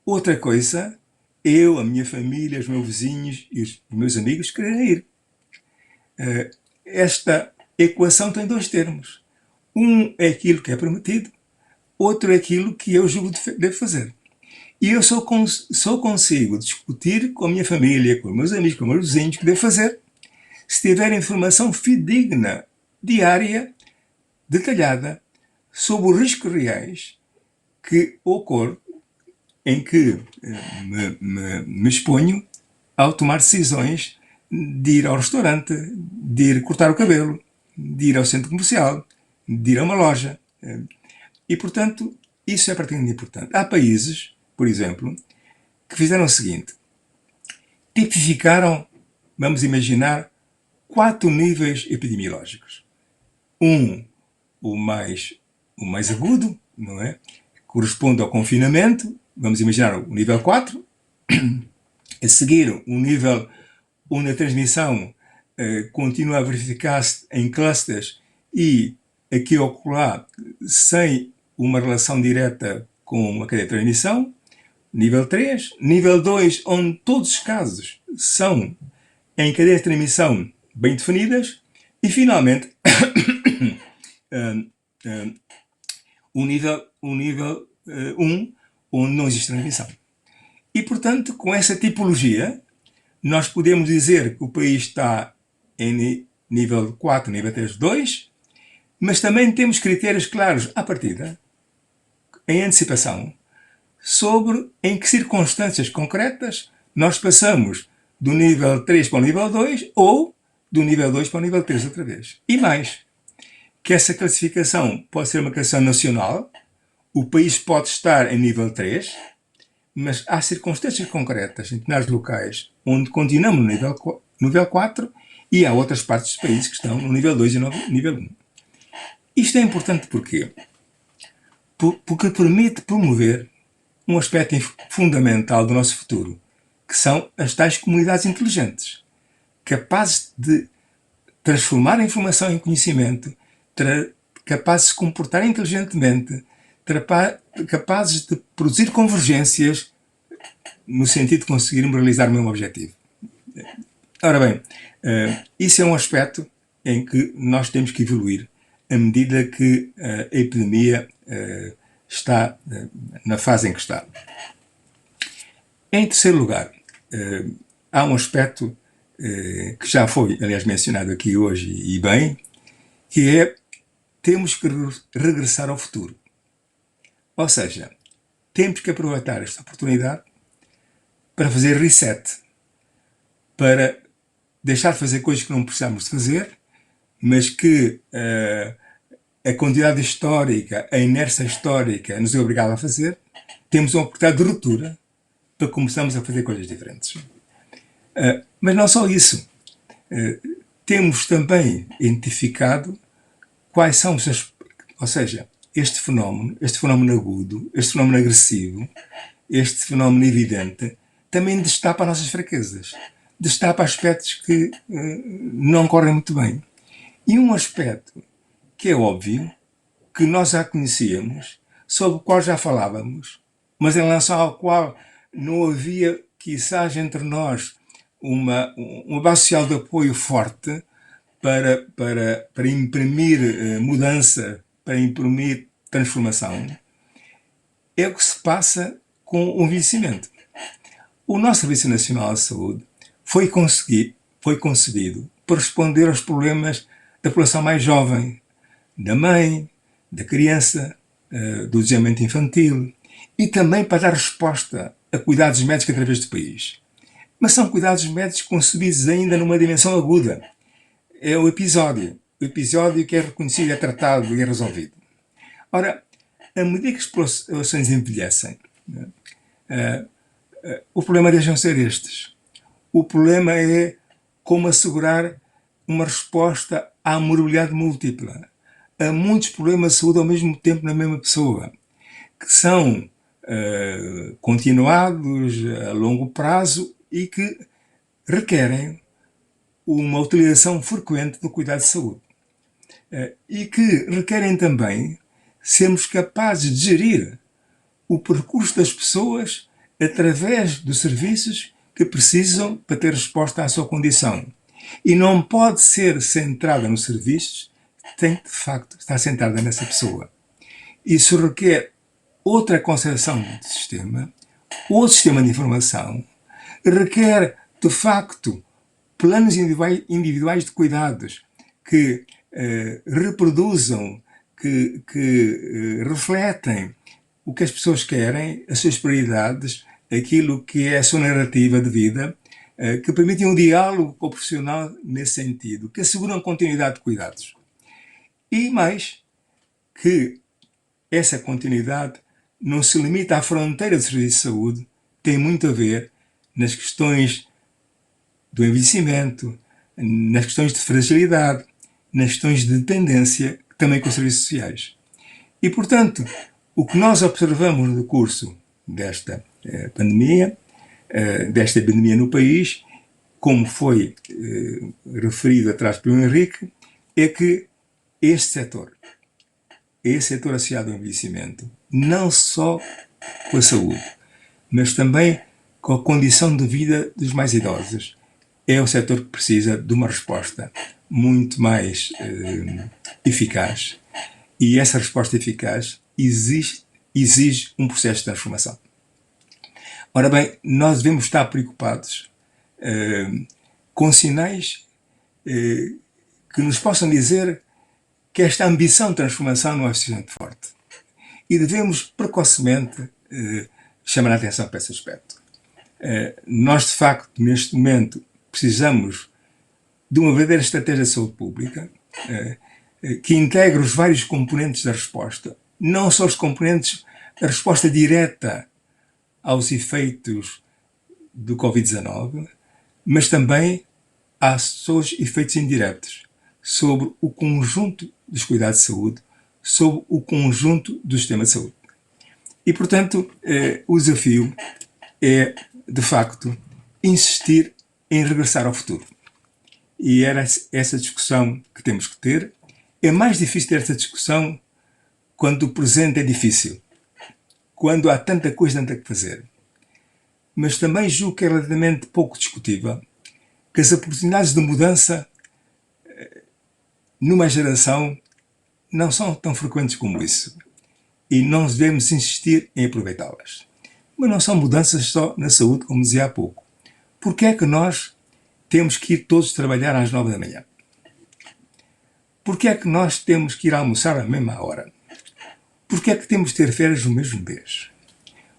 Outra coisa, eu, a minha família, os meus vizinhos e os meus amigos querem ir. Esta equação tem 2 termos. Um é aquilo que é permitido, outro é aquilo que eu julgo devo fazer. E eu só consigo discutir com a minha família, com os meus amigos, com os meus vizinhos, o que devo fazer, se tiver informação fidedigna, diária, detalhada, sobre os riscos reais que ocorrem em que me exponho ao tomar decisões de ir ao restaurante, de ir cortar o cabelo, de ir ao centro comercial, de ir a uma loja. E, portanto, isso é praticamente importante. Há países, por exemplo, que fizeram o seguinte. Tipificaram, vamos imaginar, 4 níveis epidemiológicos. O mais agudo, não é? Corresponde ao confinamento, vamos imaginar o nível 4. A seguir, um nível onde a transmissão continua a verificar-se em clusters e aqui ou acolá sem uma relação direta com a cadeia de transmissão. Nível 3. Nível 2, onde todos os casos são em cadeias de transmissão bem definidas. E, finalmente, o nível 1, onde não existe transmissão. E, portanto, com essa tipologia, nós podemos dizer que o país está em nível 4, nível 3, 2, mas também temos critérios claros à partida, em antecipação, sobre em que circunstâncias concretas nós passamos do nível 3 para o nível 2 ou do nível 2 para o nível 3 outra vez. E mais, que essa classificação pode ser uma classificação nacional, o país pode estar em nível 3, mas há circunstâncias concretas em determinados locais onde continuamos no nível 4 e há outras partes do país que estão no nível 2 e no nível 1. Isto é importante porquê? Porque permite promover um aspecto fundamental do nosso futuro, que são as tais comunidades inteligentes, capazes de transformar a informação em conhecimento, capazes de se comportar inteligentemente, capazes de produzir convergências no sentido de conseguirmos realizar o mesmo objetivo. Ora bem, isso é um aspecto em que nós temos que evoluir à medida que a epidemia está na fase em que está. Em terceiro lugar, há um aspecto que já foi, aliás, mencionado aqui hoje e bem, que é temos que regressar ao futuro. Ou seja, temos que aproveitar esta oportunidade para fazer reset, para deixar de fazer coisas que não precisamos de fazer, mas que a quantidade histórica, a inércia histórica nos é obrigada a fazer. Temos uma oportunidade de ruptura para começarmos a fazer coisas diferentes. Mas não só isso. Temos também identificado quais são os... Ou seja, este fenómeno agudo, este fenómeno agressivo, este fenómeno evidente, também destapa as nossas fraquezas. Destapa aspectos que não correm muito bem. E um aspecto que é óbvio, que nós já conhecíamos, sobre o qual já falávamos, mas em relação ao qual não havia, quizás, entre nós uma base social de apoio forte para imprimir mudança, para imprimir transformação, é o que se passa com o envelhecimento. O nosso Serviço Nacional de Saúde foi concebido para responder aos problemas da população mais jovem, da mãe, da criança, do desenvolvimento infantil e também para dar resposta a cuidados médicos através do país. Mas são cuidados médicos concebidos ainda numa dimensão aguda. É o episódio que é reconhecido, é tratado e é resolvido. Ora, à medida que as populações envelhecem, o problema deixam de ser estes. O problema é como assegurar uma resposta à morbilidade múltipla. Há muitos problemas de saúde ao mesmo tempo na mesma pessoa, que são continuados a longo prazo e que requerem uma utilização frequente do cuidado de saúde. E que requerem também sermos capazes de gerir o percurso das pessoas através dos serviços que precisam para ter resposta à sua condição. E não pode ser centrada nos serviços, tem de facto estar centrada nessa pessoa. Isso requer outra concepção do sistema, outro sistema de informação, requer de facto planos individuais de cuidados que reproduzam, que refletem o que as pessoas querem, as suas prioridades, aquilo que é a sua narrativa de vida, que permitem um diálogo com o profissional nesse sentido, que asseguram a continuidade de cuidados. E mais, que essa continuidade não se limita à fronteira do serviço de saúde, tem muito a ver nas questões do envelhecimento, nas questões de fragilidade, nas questões de dependência, também com os serviços sociais. E, portanto, o que nós observamos no curso desta pandemia desta epidemia no país, como foi referido atrás pelo Henrique, é que este setor associado ao envelhecimento, não só com a saúde, mas também com a condição de vida dos mais idosos, é um setor que precisa de uma resposta muito mais eficaz. E essa resposta eficaz exige um processo de transformação. Ora bem, nós devemos estar preocupados com sinais que nos possam dizer que esta ambição de transformação não é suficientemente forte. E devemos precocemente chamar a atenção para esse aspecto. Nós, de facto, neste momento, precisamos de uma verdadeira estratégia de saúde pública que integre os vários componentes da resposta, não só os componentes da resposta direta aos efeitos do Covid-19, mas também aos seus efeitos indiretos sobre o conjunto dos cuidados de saúde, sobre o conjunto do sistema de saúde. E, portanto, o desafio é, de facto, insistir em regressar ao futuro. E era essa discussão que temos que ter. É mais difícil ter essa discussão quando o presente é difícil, quando há tanta coisa a fazer. Mas também julgo que é relativamente pouco discutível que as oportunidades de mudança numa geração não são tão frequentes como isso. E não devemos insistir em aproveitá-las. Mas não são mudanças só na saúde, como dizia há pouco. Porquê é que nós temos que ir todos trabalhar às 9 da manhã? Porquê é que nós temos que ir almoçar à mesma hora? Porquê é que temos que ter férias no mesmo mês?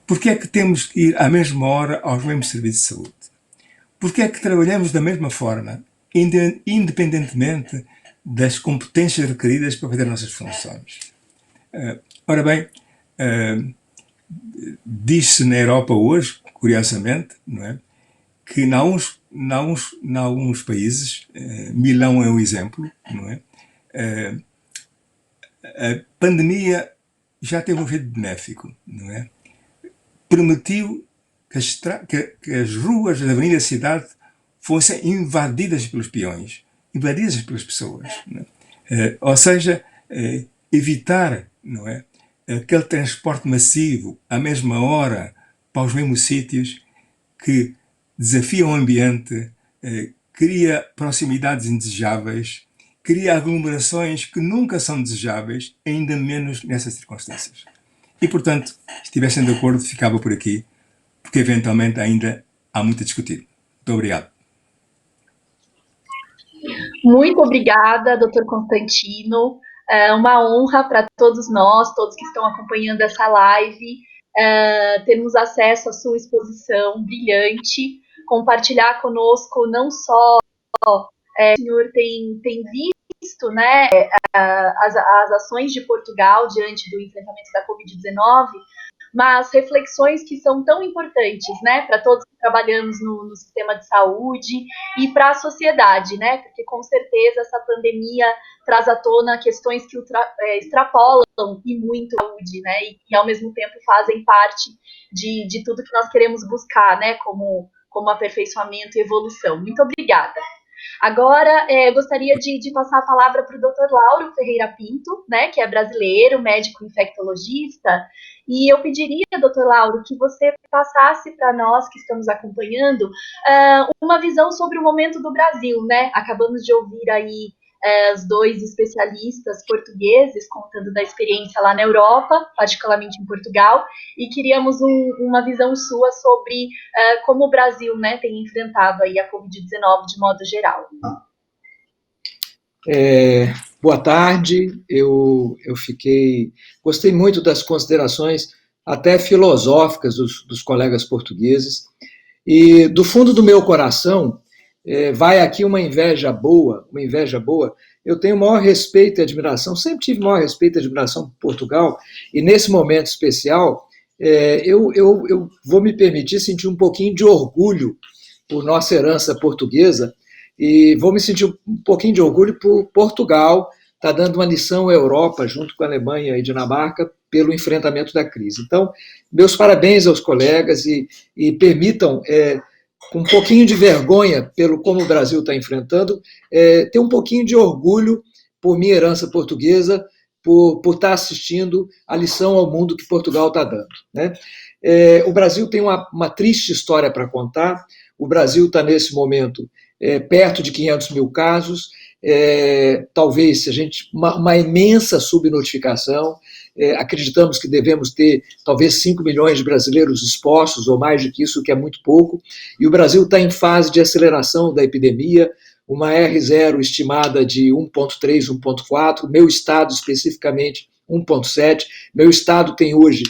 Porquê é que temos que ir à mesma hora aos mesmos serviços de saúde? Porquê é que trabalhamos da mesma forma, independentemente das competências requeridas para fazer as nossas funções? Ora bem, diz-se na Europa hoje, curiosamente, não é, que em alguns países, Milão é um exemplo, não é, a pandemia já teve um efeito benéfico, não é? Permitiu que as ruas da avenida da cidade fossem invadidas pelos peões, invadidas pelas pessoas, não é? Ou seja, evitar, não é, aquele transporte massivo à mesma hora para os mesmos sítios que desafia o ambiente, cria proximidades indesejáveis, cria aglomerações que nunca são desejáveis, ainda menos nessas circunstâncias. E, portanto, se estivessem de acordo, ficava por aqui, porque eventualmente ainda há muito a discutir. Muito obrigado. Muito obrigada, Dr. Constantino. É uma honra para todos nós, todos que estão acompanhando essa live, termos acesso à sua exposição brilhante, compartilhar conosco não só o senhor tem visto, né, as ações de Portugal diante do enfrentamento da Covid-19, mas reflexões que são tão importantes, né, para todos que trabalhamos no sistema de saúde e para a sociedade, né, porque com certeza essa pandemia traz à tona questões que extrapolam e muito a saúde, né, e ao mesmo tempo fazem parte de tudo que nós queremos buscar, né, como aperfeiçoamento e evolução. Muito obrigada. Agora, gostaria de passar a palavra para o Dr. Lauro Ferreira Pinto, né, que é brasileiro, médico infectologista, e eu pediria, Dr. Lauro, que você passasse para nós que estamos acompanhando uma visão sobre o momento do Brasil, né? Acabamos de ouvir aí os dois especialistas portugueses contando da experiência lá na Europa, particularmente em Portugal, e queríamos uma visão sua sobre como o Brasil, né, tem enfrentado aí a Covid-19 de modo geral. Boa tarde, eu gostei muito das considerações até filosóficas dos colegas portugueses, e do fundo do meu coração vai aqui uma inveja boa. Eu tenho o maior respeito e admiração, sempre tive o maior respeito e admiração por Portugal, e nesse momento especial, eu vou me permitir sentir um pouquinho de orgulho por nossa herança portuguesa, e vou me sentir um pouquinho de orgulho por Portugal, está dando uma lição à Europa, junto com a Alemanha e Dinamarca, pelo enfrentamento da crise. Então, meus parabéns aos colegas e permitam, com um pouquinho de vergonha pelo como o Brasil está enfrentando, ter um pouquinho de orgulho por minha herança portuguesa, por estar assistindo a lição ao mundo que Portugal está dando, né? O Brasil tem uma triste história para contar. O Brasil está, nesse momento, perto de 500 mil casos, talvez uma imensa subnotificação. Acreditamos que devemos ter talvez 5 milhões de brasileiros expostos, ou mais do que isso, que é muito pouco, e o Brasil está em fase de aceleração da epidemia, uma R0 estimada de 1,3, 1,4, meu estado especificamente 1,7, meu estado tem hoje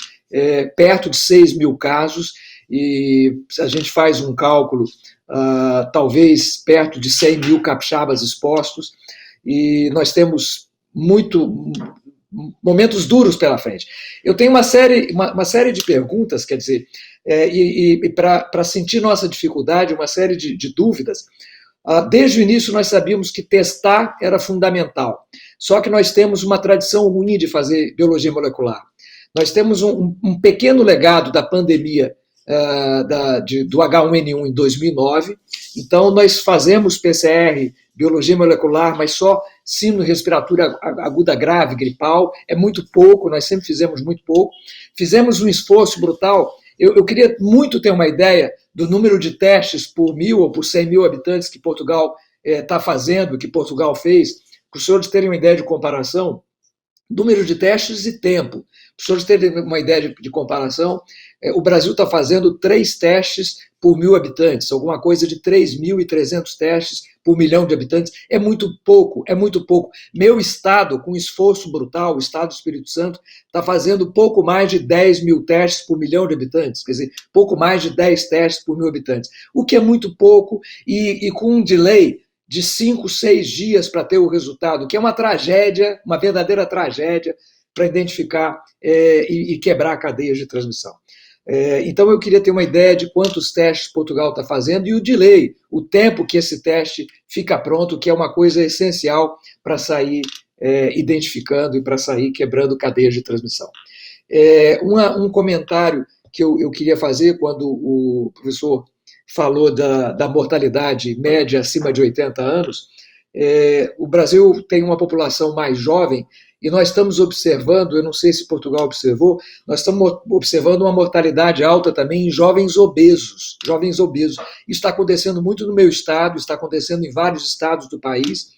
perto de 6 mil casos, e a gente faz um cálculo, talvez perto de 100 mil capixabas expostos, e nós temos momentos duros pela frente. Eu tenho uma série de perguntas, quer dizer, para sentir nossa dificuldade, uma série de dúvidas. Desde o início nós sabíamos que testar era fundamental, só que nós temos uma tradição ruim de fazer biologia molecular. Nós temos um pequeno legado da pandemia do H1N1 em 2009, então nós fazemos PCR, biologia molecular, mas só síndrome respiratória aguda grave, gripal, é muito pouco, nós sempre fizemos muito pouco. Fizemos um esforço brutal. Eu queria muito ter uma ideia do número de testes por 1.000 ou por 100 mil habitantes que Portugal está fazendo, que Portugal fez, para os senhores terem uma ideia de comparação, número de testes e tempo. Para os senhores terem uma ideia de comparação, o Brasil está fazendo 3 testes por 1.000 habitantes, alguma coisa de 3.300 testes por 1 milhão de habitantes. É muito pouco, é muito pouco. Meu estado, com esforço brutal, o estado do Espírito Santo, está fazendo pouco mais de 10 mil testes por 1 milhão de habitantes, quer dizer, pouco mais de 10 testes por 1.000 habitantes, o que é muito pouco, e com um delay de 5, 6 dias para ter o resultado, que é uma tragédia, uma verdadeira tragédia, para identificar e quebrar cadeias de transmissão. Então, eu queria ter uma ideia de quantos testes Portugal está fazendo e o delay, o tempo que esse teste fica pronto, que é uma coisa essencial para sair identificando e para sair quebrando cadeias de transmissão. Um comentário que eu queria fazer quando o professor falou da mortalidade média acima de 80 anos, o Brasil tem uma população mais jovem e nós estamos observando, eu não sei se Portugal observou, nós estamos observando uma mortalidade alta também em jovens obesos. Isso está acontecendo muito no meu estado, está acontecendo em vários estados do país.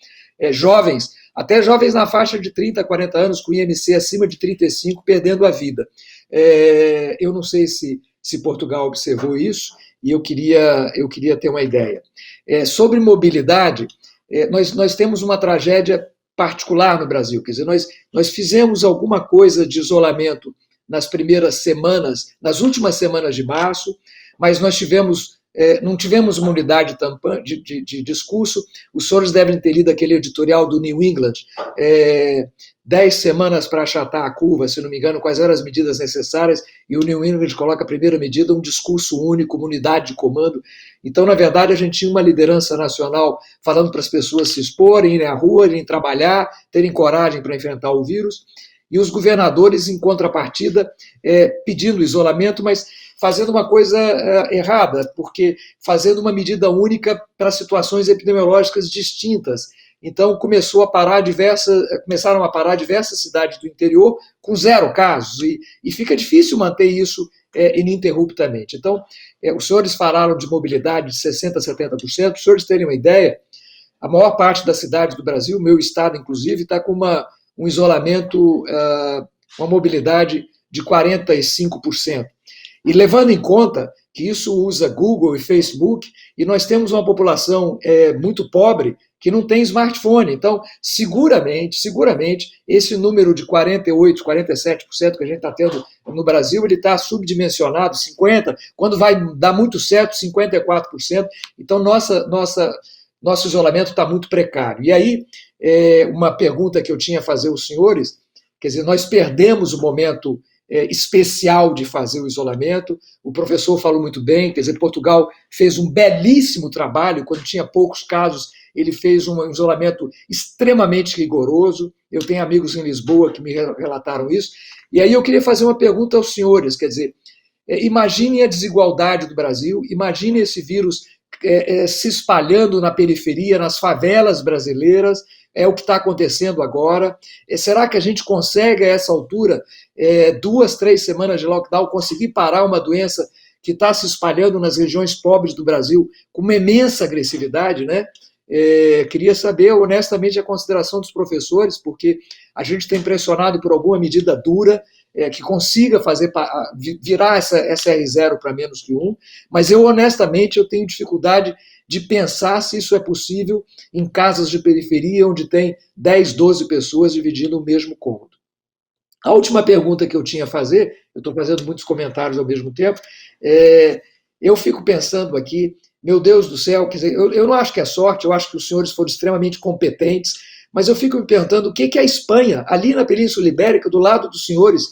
Até jovens na faixa de 30, 40 anos, com IMC acima de 35, perdendo a vida. Eu não sei se Portugal observou isso, e eu queria ter uma ideia. Sobre mobilidade, nós temos uma tragédia particular no Brasil, quer dizer, nós fizemos alguma coisa de isolamento nas primeiras semanas, nas últimas semanas de março, mas nós não tivemos uma unidade de discurso. Os senhores devem ter lido aquele editorial do New England, 10 semanas para achatar a curva, se não me engano, quais eram as medidas necessárias, e o New England coloca a primeira medida, um discurso único, uma unidade de comando. Então, na verdade, a gente tinha uma liderança nacional falando para as pessoas se exporem, irem à rua, irem trabalhar, terem coragem para enfrentar o vírus, e os governadores, em contrapartida, pedindo isolamento, mas fazendo uma coisa errada, porque fazendo uma medida única para situações epidemiológicas distintas. Então, começaram a parar diversas cidades do interior com 0 casos, e fica difícil manter isso ininterruptamente. Então, os senhores falaram de mobilidade de 60% a 70%, para os senhores terem uma ideia, a maior parte das cidades do Brasil, meu estado, inclusive, está com um isolamento, uma mobilidade de 45%. E levando em conta que isso usa Google e Facebook, e nós temos uma população muito pobre que não tem smartphone. Então, seguramente, esse número de 48%, 47% que a gente está tendo no Brasil, ele está subdimensionado, 50%, quando vai dar muito certo, 54%. Então, nosso isolamento está muito precário. E aí, uma pergunta que eu tinha a fazer aos senhores, quer dizer, nós perdemos o momento especial de fazer o isolamento. O professor falou muito bem, quer dizer, Portugal fez um belíssimo trabalho quando tinha poucos casos, ele fez um isolamento extremamente rigoroso. Eu tenho amigos em Lisboa que me relataram isso. E aí eu queria fazer uma pergunta aos senhores, quer dizer, imaginem a desigualdade do Brasil, imaginem esse vírus se espalhando na periferia, nas favelas brasileiras, é o que está acontecendo agora. Será que a gente consegue, a essa altura, 2, 3 semanas de lockdown, conseguir parar uma doença que está se espalhando nas regiões pobres do Brasil com uma imensa agressividade, né? Queria saber, honestamente, a consideração dos professores, porque a gente está impressionado por alguma medida dura que consiga virar essa R0 para menos que 1, mas honestamente, eu tenho dificuldade de pensar se isso é possível em casas de periferia, onde tem 10, 12 pessoas dividindo o mesmo cômodo. A última pergunta que eu tinha a fazer, eu estou fazendo muitos comentários ao mesmo tempo, eu fico pensando aqui, meu Deus do céu, quer dizer, eu não acho que é sorte, eu acho que os senhores foram extremamente competentes, mas eu fico me perguntando o que a Espanha, ali na Península Ibérica, do lado dos senhores,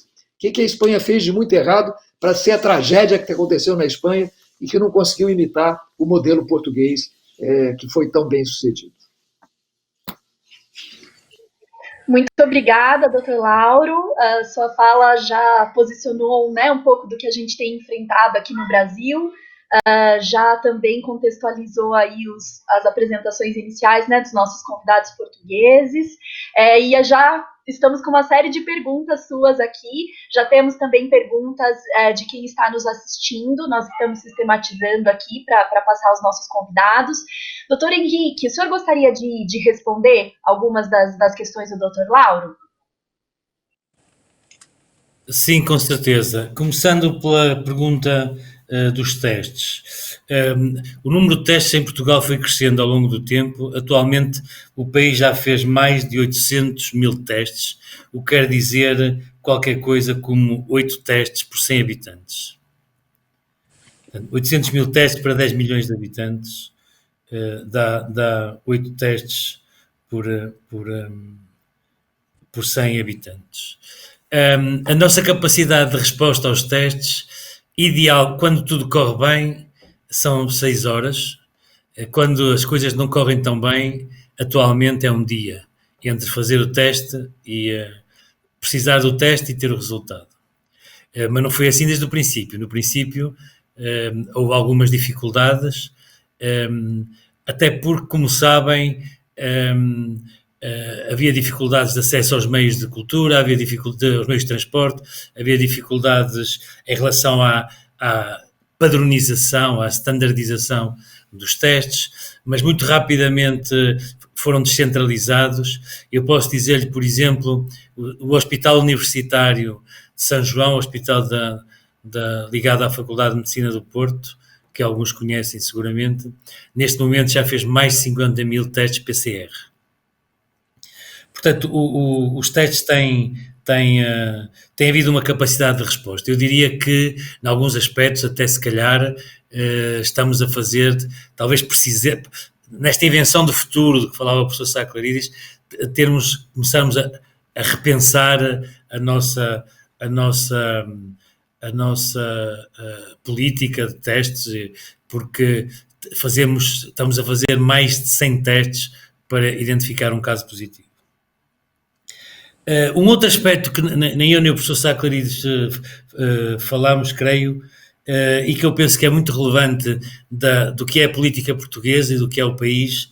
o que a Espanha fez de muito errado para ser a tragédia que aconteceu na Espanha e que não conseguiu imitar o modelo português que foi tão bem sucedido. Muito obrigada, doutor Lauro. A sua fala já posicionou, né, um pouco do que a gente tem enfrentado aqui no Brasil. Já também contextualizou aí as apresentações iniciais, né, dos nossos convidados portugueses, e já estamos com uma série de perguntas suas aqui, já temos também perguntas de quem está nos assistindo, nós estamos sistematizando aqui para passar aos nossos convidados. Doutor Henrique, o senhor gostaria de responder algumas das questões do doutor Lauro? Sim, com certeza. Começando pela pergunta dos testes. O número de testes em Portugal foi crescendo ao longo do tempo. Atualmente, o país já fez mais de 800 mil testes, o que quer dizer qualquer coisa como 8 testes por 100 habitantes. 800 mil testes para 10 milhões de habitantes dá 8 testes por 100 habitantes. A nossa capacidade de resposta aos testes ideal, quando tudo corre bem, são 6 horas. Quando as coisas não correm tão bem, atualmente é um dia entre fazer o teste e precisar do teste e ter o resultado. Mas não foi assim desde o princípio. No princípio houve algumas dificuldades, até porque, como sabem, havia dificuldades de acesso aos meios de cultura, havia dificuldades aos meios de transporte, havia dificuldades em relação à padronização, à standardização dos testes, mas muito rapidamente foram descentralizados. Eu posso dizer-lhe, por exemplo, o Hospital Universitário de São João, o hospital ligado à Faculdade de Medicina do Porto, que alguns conhecem seguramente, neste momento já fez mais de 50 mil testes PCR. Portanto, os testes têm havido uma capacidade de resposta. Eu diria que, em alguns aspectos, até se calhar, estamos a fazer, talvez precisar, nesta invenção do futuro, de que falava o professor Sá Clarides, começarmos a repensar a nossa política de testes, porque estamos a fazer mais de 100 testes para identificar um caso positivo. Um outro aspecto que nem eu nem o professor Sá Clarides falámos, creio, e que eu penso que é muito relevante do que é a política portuguesa e do que é o país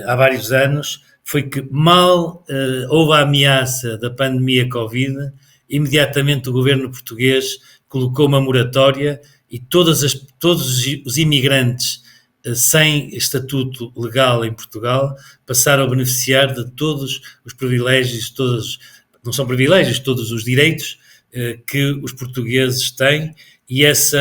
há vários anos, foi que mal houve a ameaça da pandemia Covid, imediatamente o governo português colocou uma moratória e todos os imigrantes sem estatuto legal em Portugal passaram a beneficiar de todos os privilégios, não são privilégios, todos os direitos que os portugueses têm, e esse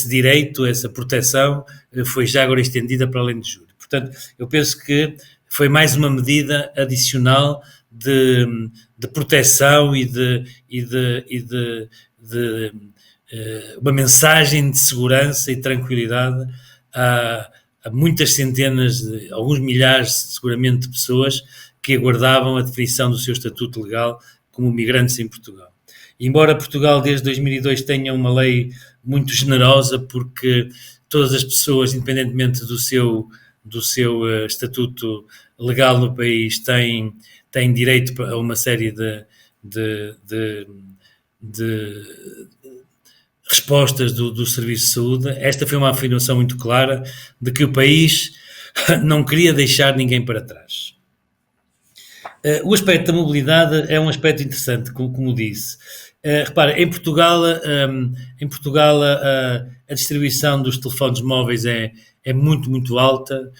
direito, essa proteção foi já agora estendida para além de julho. Portanto, eu penso que foi mais uma medida adicional de proteção e de uma mensagem de segurança e tranquilidade a muitas centenas, alguns milhares seguramente de pessoas que aguardavam a definição do seu estatuto legal como migrantes em Portugal. Embora Portugal desde 2002 tenha uma lei muito generosa, porque todas as pessoas, independentemente do seu estatuto legal no país, têm direito a uma série de respostas do Serviço de Saúde. Esta foi uma afirmação muito clara de que o país não queria deixar ninguém para trás. O aspecto da mobilidade é um aspecto interessante, como disse. Repara, em Portugal a distribuição dos telefones móveis é muito, muito alta.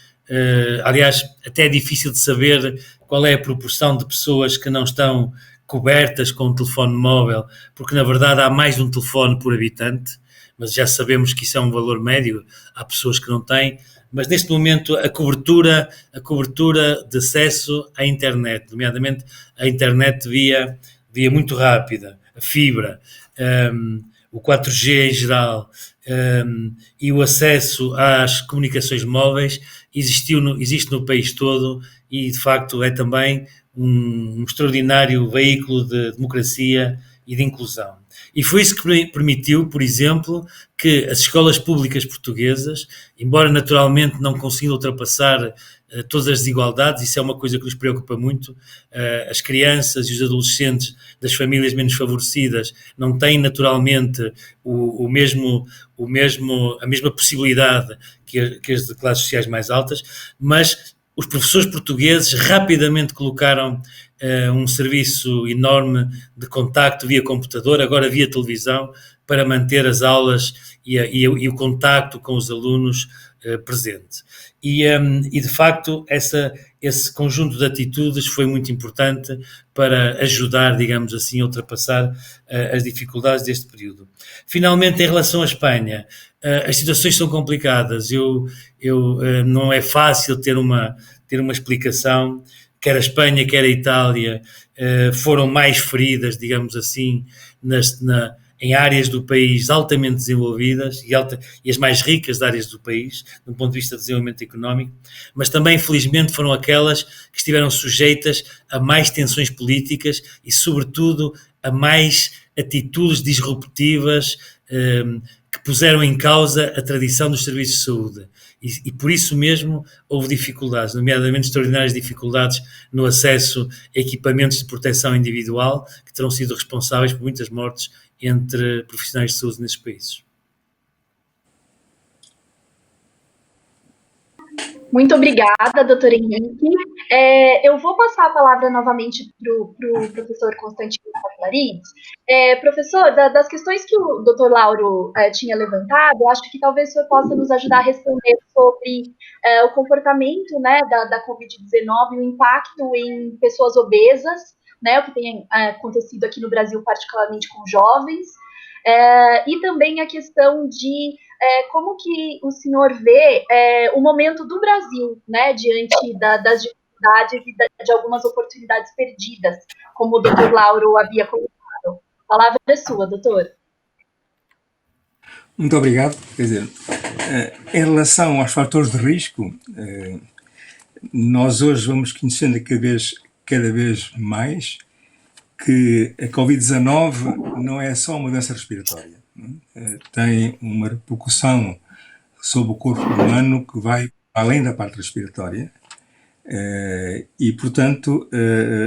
Aliás, até é difícil de saber qual é a proporção de pessoas que não estão cobertas com um telefone móvel, porque na verdade há mais de um telefone por habitante, mas já sabemos que isso é um valor médio, há pessoas que não têm, mas neste momento a cobertura de acesso à internet, nomeadamente a internet via muito rápida, a fibra, o 4G em geral, e o acesso às comunicações móveis existe no país todo e de facto é também um extraordinário veículo de democracia e de inclusão. E foi isso que permitiu, por exemplo, que as escolas públicas portuguesas, embora naturalmente não consigam ultrapassar todas as desigualdades, isso é uma coisa que nos preocupa muito, as crianças e os adolescentes das famílias menos favorecidas não têm naturalmente a mesma possibilidade que as de classes sociais mais altas, mas os professores portugueses rapidamente colocaram um serviço enorme de contacto via computador, agora via televisão, para manter as aulas e o contacto com os alunos presente. E de facto, esse conjunto de atitudes foi muito importante para ajudar, digamos assim, a ultrapassar as dificuldades deste período. Finalmente, em relação à Espanha, as situações são complicadas. Não é fácil ter uma explicação. Quer a Espanha, quer a Itália foram mais feridas, digamos assim, em áreas do país altamente desenvolvidas e as mais ricas áreas do país, do ponto de vista de desenvolvimento económico, mas também, infelizmente, foram aquelas que estiveram sujeitas a mais tensões políticas e, sobretudo, a mais atitudes disruptivas que puseram em causa a tradição dos serviços de saúde. E por isso mesmo houve dificuldades, nomeadamente extraordinárias dificuldades no acesso a equipamentos de proteção individual, que terão sido responsáveis por muitas mortes entre profissionais de saúde nesses países. Muito obrigada, doutor Henrique. Eu vou passar a palavra novamente para o professor Constantino Clarides. Professor, das questões que o doutor Lauro tinha levantado, acho que talvez o senhor possa nos ajudar a responder sobre o comportamento, né, da Covid-19 e o impacto em pessoas obesas, né, o que tem acontecido aqui no Brasil, particularmente com jovens, e também a questão de como que o senhor vê o momento do Brasil, né, diante das dificuldades e de algumas oportunidades perdidas, como o doutor Lauro havia colocado. A palavra é sua, doutor. Muito obrigado. Quer dizer, em relação aos fatores de risco, nós hoje vamos conhecendo cada vez mais que a Covid-19 não é só uma doença respiratória. Tem uma repercussão sobre o corpo humano que vai além da parte respiratória e, portanto,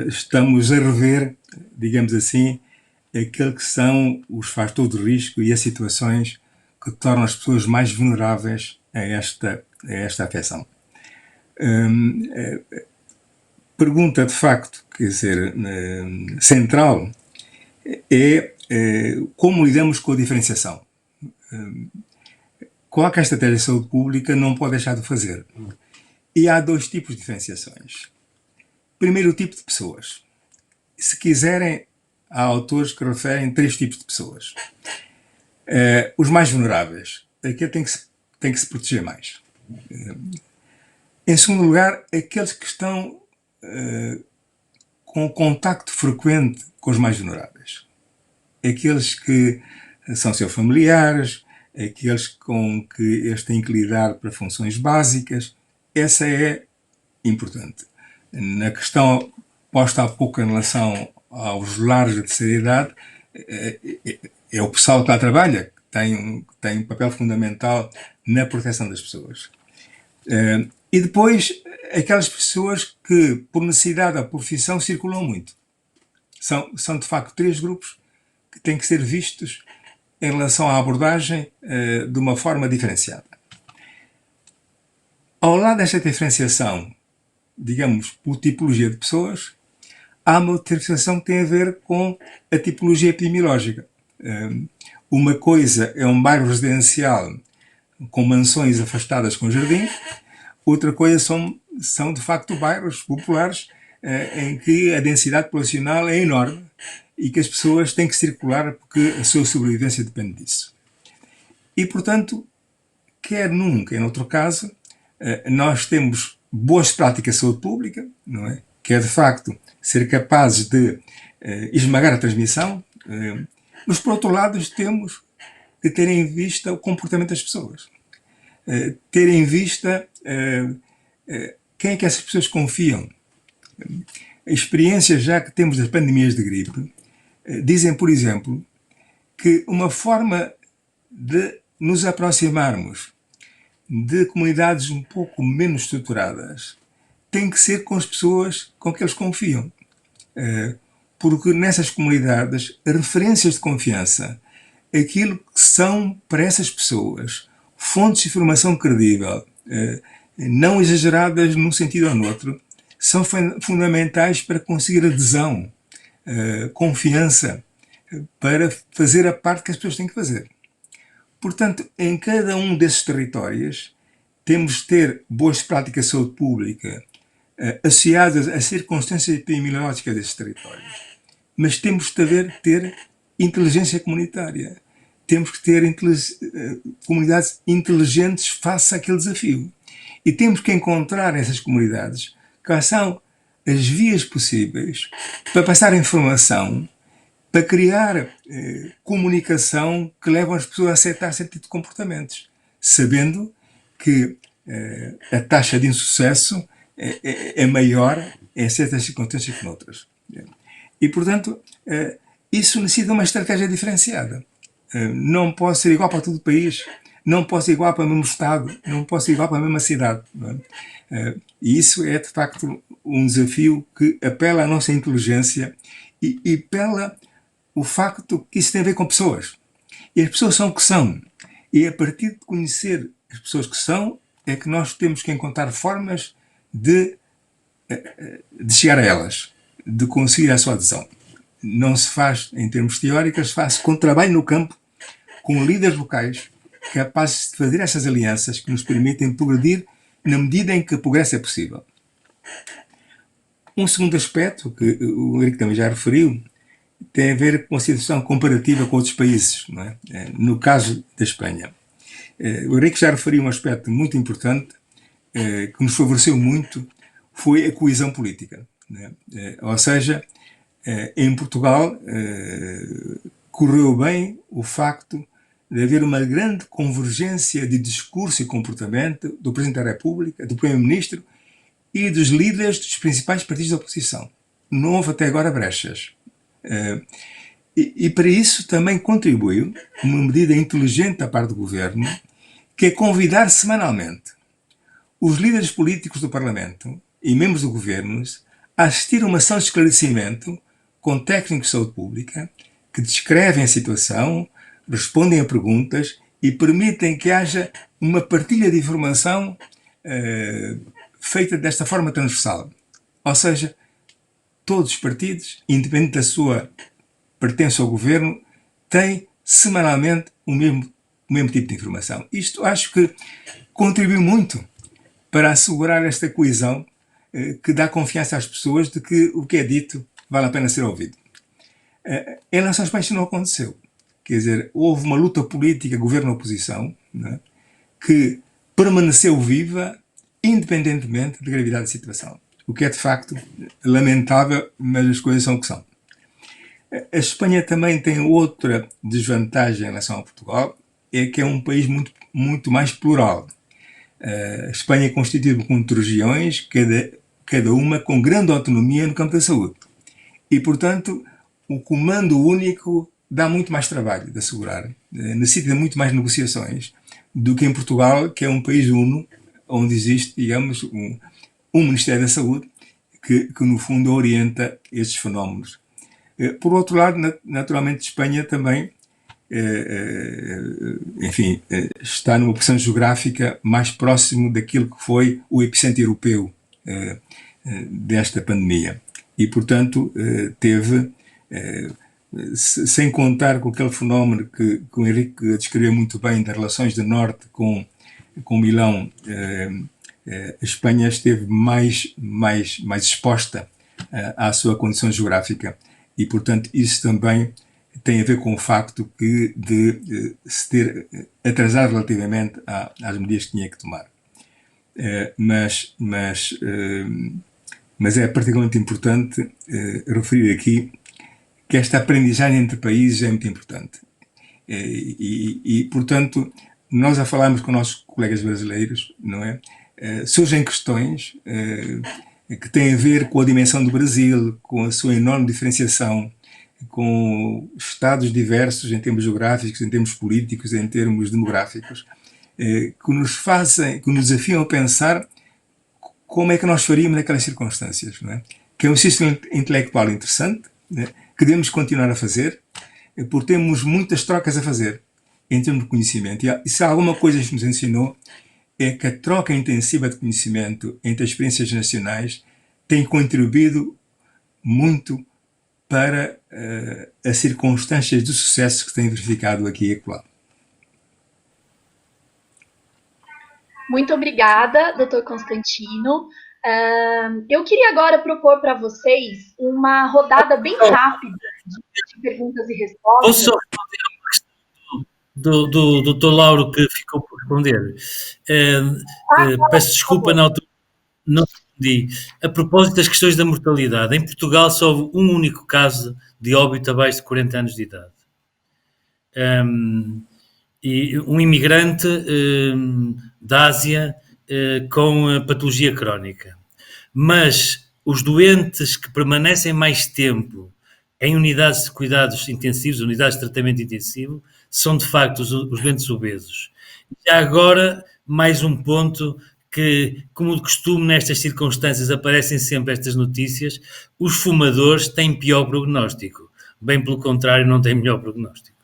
estamos a rever, digamos assim, aquilo que são os fatores de risco e as situações que tornam as pessoas mais vulneráveis a esta afecção. Pergunta, de facto, quer dizer, central é como lidamos com a diferenciação. Qualquer estratégia de saúde pública não pode deixar de fazer. E há dois tipos de diferenciações. Primeiro, o tipo de pessoas. Se quiserem, há autores que referem 3 tipos de pessoas. Os mais vulneráveis, aquele tem que se proteger mais. Em segundo lugar, aqueles que estão com contacto frequente com os mais vulneráveis. Aqueles que são seus familiares, aqueles com que eles têm que lidar para funções básicas. Essa é importante. Na questão posta há pouco em relação aos lares de terceira idade, é o pessoal que lá trabalha que tem um papel fundamental na proteção das pessoas. E depois, aquelas pessoas que, por necessidade da profissão, circulam muito. São de facto 3 grupos que têm que ser vistos em relação à abordagem de uma forma diferenciada. Ao lado desta diferenciação, digamos, por tipologia de pessoas, há uma diferenciação que tem a ver com a tipologia epidemiológica. Uma coisa é um bairro residencial com mansões afastadas com jardim, outra coisa são de facto bairros populares em que a densidade populacional é enorme e que as pessoas têm que circular porque a sua sobrevivência depende disso. E, portanto, quer num, quer noutro caso, nós temos boas práticas de saúde pública, não é? Que é de facto ser capazes de esmagar a transmissão, mas por outro lado temos que ter em vista o comportamento das pessoas, ter em vista quem é que essas pessoas confiam. Experiências já que temos das pandemias de gripe dizem, por exemplo, que uma forma de nos aproximarmos de comunidades um pouco menos estruturadas tem que ser com as pessoas com que eles confiam. Porque nessas comunidades, referências de confiança, aquilo que são para essas pessoas fontes de informação credível, não exageradas num sentido ou no outro, são fundamentais para conseguir adesão, confiança, para fazer a parte que as pessoas têm que fazer. Portanto, em cada um desses territórios, temos de ter boas práticas de saúde pública associadas às circunstâncias epidemiológicas desses territórios. Mas temos de ter inteligência comunitária. Temos que ter comunidades inteligentes face àquele desafio. E temos que encontrar nessas comunidades quais são as vias possíveis para passar informação, para criar comunicação que leva as pessoas a aceitar certo tipo de comportamentos, sabendo que a taxa de insucesso é maior em certas circunstâncias que noutras. E, portanto, isso necessita de uma estratégia diferenciada. Não pode ser igual para todo o país, não pode ser igual para o mesmo Estado, não pode ser igual para a mesma cidade. Não é? E isso é, de facto, um desafio que apela à nossa inteligência e apela o facto que isso tem a ver com pessoas. E as pessoas são o que são. E a partir de conhecer as pessoas que são, é que nós temos que encontrar formas de chegar a elas, de conseguir a sua adesão. Não se faz em termos teóricos, faz com trabalho no campo, com líderes locais, capazes de fazer essas alianças que nos permitem progredir na medida em que o progresso é possível. Um segundo aspecto, que o Henrique também já referiu, tem a ver com a situação comparativa com outros países, não é? No caso da Espanha. O Henrique já referiu um aspecto muito importante que nos favoreceu muito, foi a coesão política. Não é? Ou seja, em Portugal correu bem o facto de haver uma grande convergência de discurso e comportamento do Presidente da República, do Primeiro-Ministro e dos líderes dos principais partidos da oposição. Não houve até agora brechas. E para isso também contribuiu uma medida inteligente da parte do Governo, que é convidar semanalmente os líderes políticos do Parlamento e membros do Governo a assistir a uma ação de esclarecimento com técnicos de saúde pública que descrevem a situação, respondem a perguntas e permitem que haja uma partilha de informação feita desta forma transversal. Ou seja, todos os partidos, independente da sua pertença ao governo, têm semanalmente o mesmo tipo de informação. Isto acho que contribuiu muito para assegurar esta coesão que dá confiança às pessoas de que o que é dito vale a pena ser ouvido. Em relação à Espanha, isso não aconteceu. Quer dizer, houve uma luta política governo-oposição, né, que permaneceu viva independentemente da gravidade da situação. O que é, de facto, lamentável, mas as coisas são o que são. A Espanha também tem outra desvantagem em relação a Portugal, é que é um país muito mais plural. A Espanha é constituída por 4 regiões, cada uma com grande autonomia no campo da saúde. E, portanto, o comando único dá muito mais trabalho de assegurar, necessita de muito mais negociações do que em Portugal, que é um país uno, onde existe, digamos, um Ministério da Saúde que no fundo orienta estes fenómenos. Por outro lado, naturalmente, Espanha também, enfim, está numa posição geográfica mais próximo daquilo que foi o epicentro europeu desta pandemia. E, portanto, teve, sem contar com aquele fenómeno que o Henrique descreveu muito bem, das relações do Norte com Milão, a Espanha esteve mais exposta à sua condição geográfica. E, portanto, isso também tem a ver com o facto de se ter atrasado relativamente às medidas que tinha que tomar. Mas é particularmente importante referir aqui que esta aprendizagem entre países é muito importante. Portanto, nós a falarmos com nossos colegas brasileiros, não é? Surgem questões que têm a ver com a dimensão do Brasil, com a sua enorme diferenciação, com estados diversos em termos geográficos, em termos políticos, em termos demográficos, que nos desafiam a pensar como é que nós faríamos naquelas circunstâncias, não é? Que é um exercício intelectual interessante, né? Que devemos continuar a fazer, porque temos muitas trocas a fazer em termos de conhecimento. E se há alguma coisa que nos ensinou, é que a troca intensiva de conhecimento entre as experiências nacionais tem contribuído muito para as circunstâncias de sucesso que se têm verificado aqui e acolá. Muito obrigada, doutor Constantino. Eu queria agora propor para vocês uma rodada bem rápida de perguntas e respostas. Posso só responder a uma questão do doutor Lauro que ficou por responder? Peço desculpa na altura, não respondi. A propósito das questões da mortalidade, em Portugal só houve um único caso de óbito abaixo de 40 anos de idade. E um imigrante da Ásia com patologia crónica. Mas os doentes que permanecem mais tempo em unidades de cuidados intensivos, unidades de tratamento intensivo, são de facto os doentes obesos. Já agora, mais um ponto que, como de costume nestas circunstâncias aparecem sempre estas notícias, os fumadores têm pior prognóstico. Bem pelo contrário, não têm melhor prognóstico.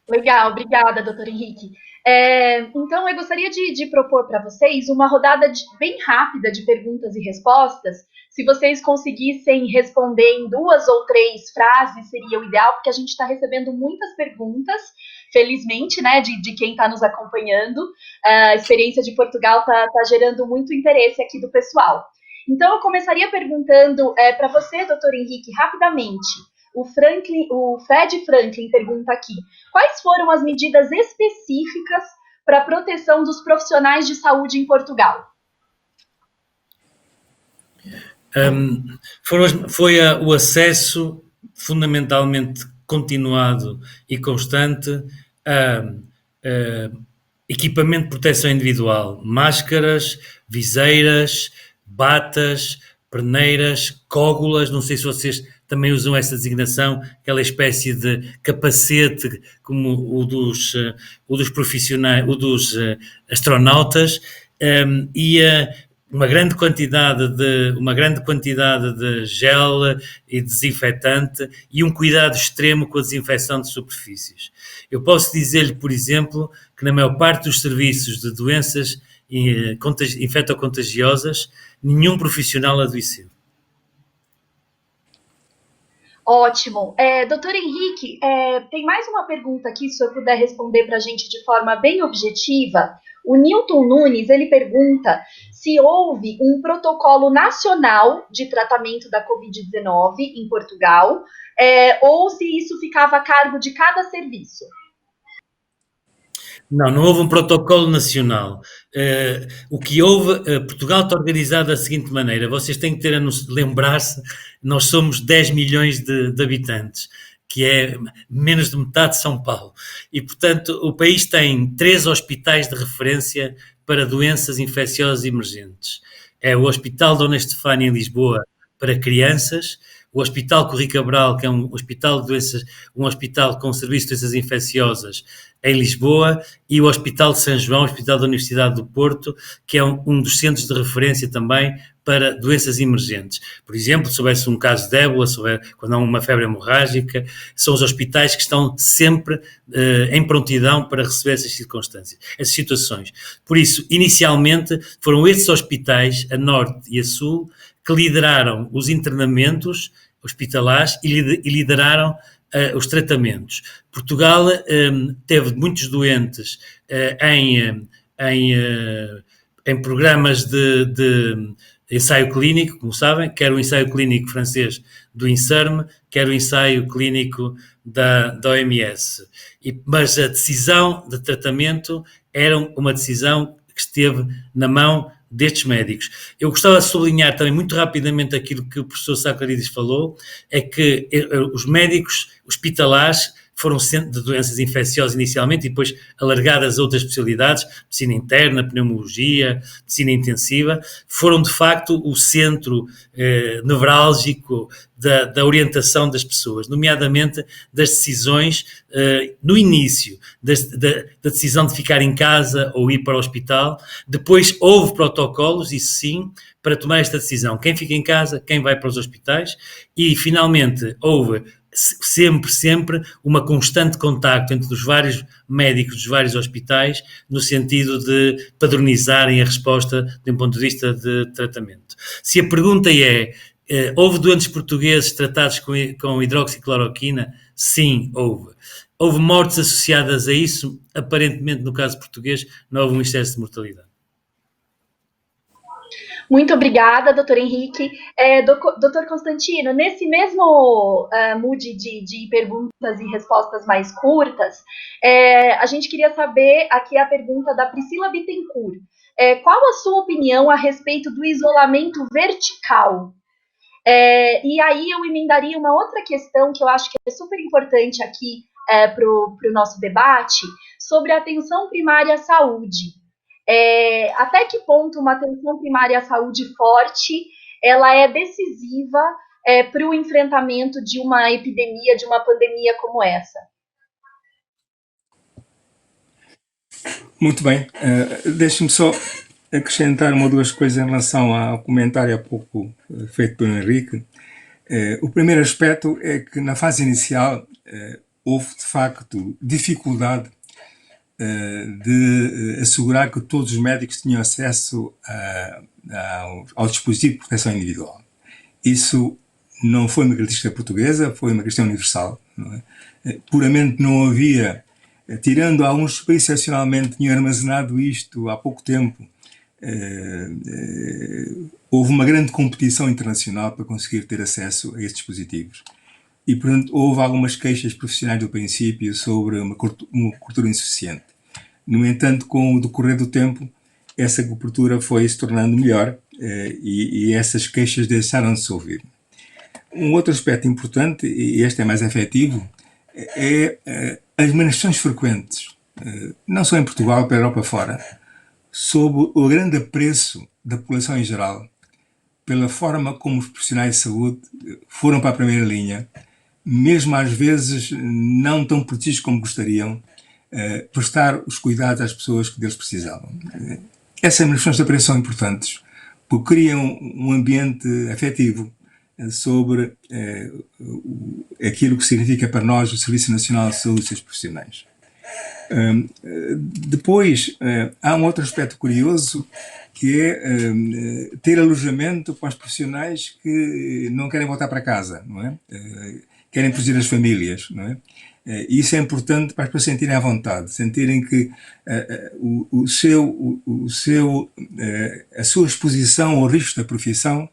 Legal, obrigada, doutor Henrique. Então, eu gostaria de propor para vocês uma rodada bem rápida de perguntas e respostas. Se vocês conseguissem responder em 2 ou 3 frases, seria o ideal, porque a gente está recebendo muitas perguntas, felizmente, né, de quem está nos acompanhando. A experiência de Portugal está gerando muito interesse aqui do pessoal. Então, eu começaria perguntando para você, doutor Henrique, rapidamente. O Fred Franklin pergunta aqui: quais foram as medidas específicas para a proteção dos profissionais de saúde em Portugal? Foi o acesso fundamentalmente continuado e constante a equipamento de proteção individual, máscaras, viseiras, batas, perneiras, cógulas, não sei se vocês também usam essa designação, aquela espécie de capacete como o dos profissionais, o dos astronautas, e uma grande quantidade de gel e desinfetante e um cuidado extremo com a desinfecção de superfícies. Eu posso dizer-lhe, por exemplo, que na maior parte dos serviços de doenças infectocontagiosas, nenhum profissional adoeceu. Ótimo. Doutor Henrique, tem mais uma pergunta aqui, se o senhor puder responder para a gente de forma bem objetiva. O Newton Nunes, ele pergunta se houve um protocolo nacional de tratamento da Covid-19 em Portugal, ou se isso ficava a cargo de cada serviço. Não houve um protocolo nacional. O que houve, Portugal está organizado da seguinte maneira: vocês têm que lembrar-se, nós somos 10 milhões de habitantes, que é menos de metade de São Paulo. E, portanto, o país tem 3 hospitais de referência para doenças infecciosas emergentes. É o Hospital Dona Estefânia, em Lisboa, para crianças, o Hospital Corri Cabral, que é um hospital de doenças, um hospital com serviço de doenças infecciosas em Lisboa, e o Hospital de São João, Hospital da Universidade do Porto, que é um dos centros de referência também para doenças emergentes. Por exemplo, se houvesse um caso de ébola, quando há uma febre hemorrágica, são os hospitais que estão sempre em prontidão para receber essas circunstâncias, essas situações. Por isso, inicialmente, foram esses hospitais, a norte e a sul, que lideraram os internamentos hospitalares e lideraram os tratamentos. Portugal teve muitos doentes em programas de ensaio clínico, como sabem, quer o ensaio clínico francês do INSERM, quer o ensaio clínico da OMS. Mas a decisão de tratamento era uma decisão que esteve na mão destes médicos. Eu gostava de sublinhar também muito rapidamente aquilo que o professor Sacarides falou, é que os médicos hospitalares foram centro de doenças infecciosas inicialmente e depois alargadas a outras especialidades, medicina interna, pneumologia, medicina intensiva, foram de facto o centro nevrálgico da orientação das pessoas, nomeadamente das decisões no início, da decisão de ficar em casa ou ir para o hospital. Depois houve protocolos, isso sim, para tomar esta decisão. Quem fica em casa, quem vai para os hospitais, e finalmente houve sempre uma constante contacto entre os vários médicos dos vários hospitais, no sentido de padronizarem a resposta de um ponto de vista de tratamento. Se a pergunta houve doentes portugueses tratados com hidroxicloroquina? Sim, houve. Houve mortes associadas a isso? Aparentemente, no caso português, não houve um excesso de mortalidade. Muito obrigada, doutor Henrique. Doutor Constantino, nesse mesmo mood de perguntas e respostas mais curtas, a gente queria saber aqui a pergunta da Priscila Bittencourt. Qual a sua opinião a respeito do isolamento vertical? E aí eu emendaria uma outra questão que eu acho que é super importante aqui para o nosso debate, sobre a atenção primária à saúde. Até que ponto uma atenção primária à saúde forte ela é decisiva para o enfrentamento de uma epidemia, de uma pandemia como essa? Muito bem. Deixe-me só acrescentar uma ou duas coisas em relação ao comentário há pouco feito pelo Henrique. O primeiro aspecto é que na fase inicial houve de facto dificuldade de assegurar que todos os médicos tinham acesso ao dispositivo de proteção individual. Isso não foi uma característica portuguesa, foi uma questão universal. Não é? Puramente não havia, tirando alguns que excepcionalmente tinham armazenado isto há pouco tempo, houve uma grande competição internacional para conseguir ter acesso a estes dispositivos. E, portanto, houve algumas queixas profissionais do princípio sobre uma cobertura insuficiente. No entanto, com o decorrer do tempo, essa cobertura foi se tornando melhor e essas queixas deixaram de se ouvir. Um outro aspecto importante, e este é mais efetivo, é as manifestações frequentes, não só em Portugal, para a Europa fora, sob o grande apreço da população em geral, pela forma como os profissionais de saúde foram para a primeira linha, mesmo às vezes não tão precisos como gostariam, prestar os cuidados às pessoas que deles precisavam. Essas manifestações de apreço são importantes, porque criam um ambiente afetivo sobre aquilo que significa para nós o Serviço Nacional de Saúde e seus profissionais. Depois, há um outro aspecto curioso, que é ter alojamento para os profissionais que não querem voltar para casa, não é? Querem proteger as famílias, não é? Isso é importante para as pessoas sentirem à vontade, sentirem que a sua exposição ao risco da profissão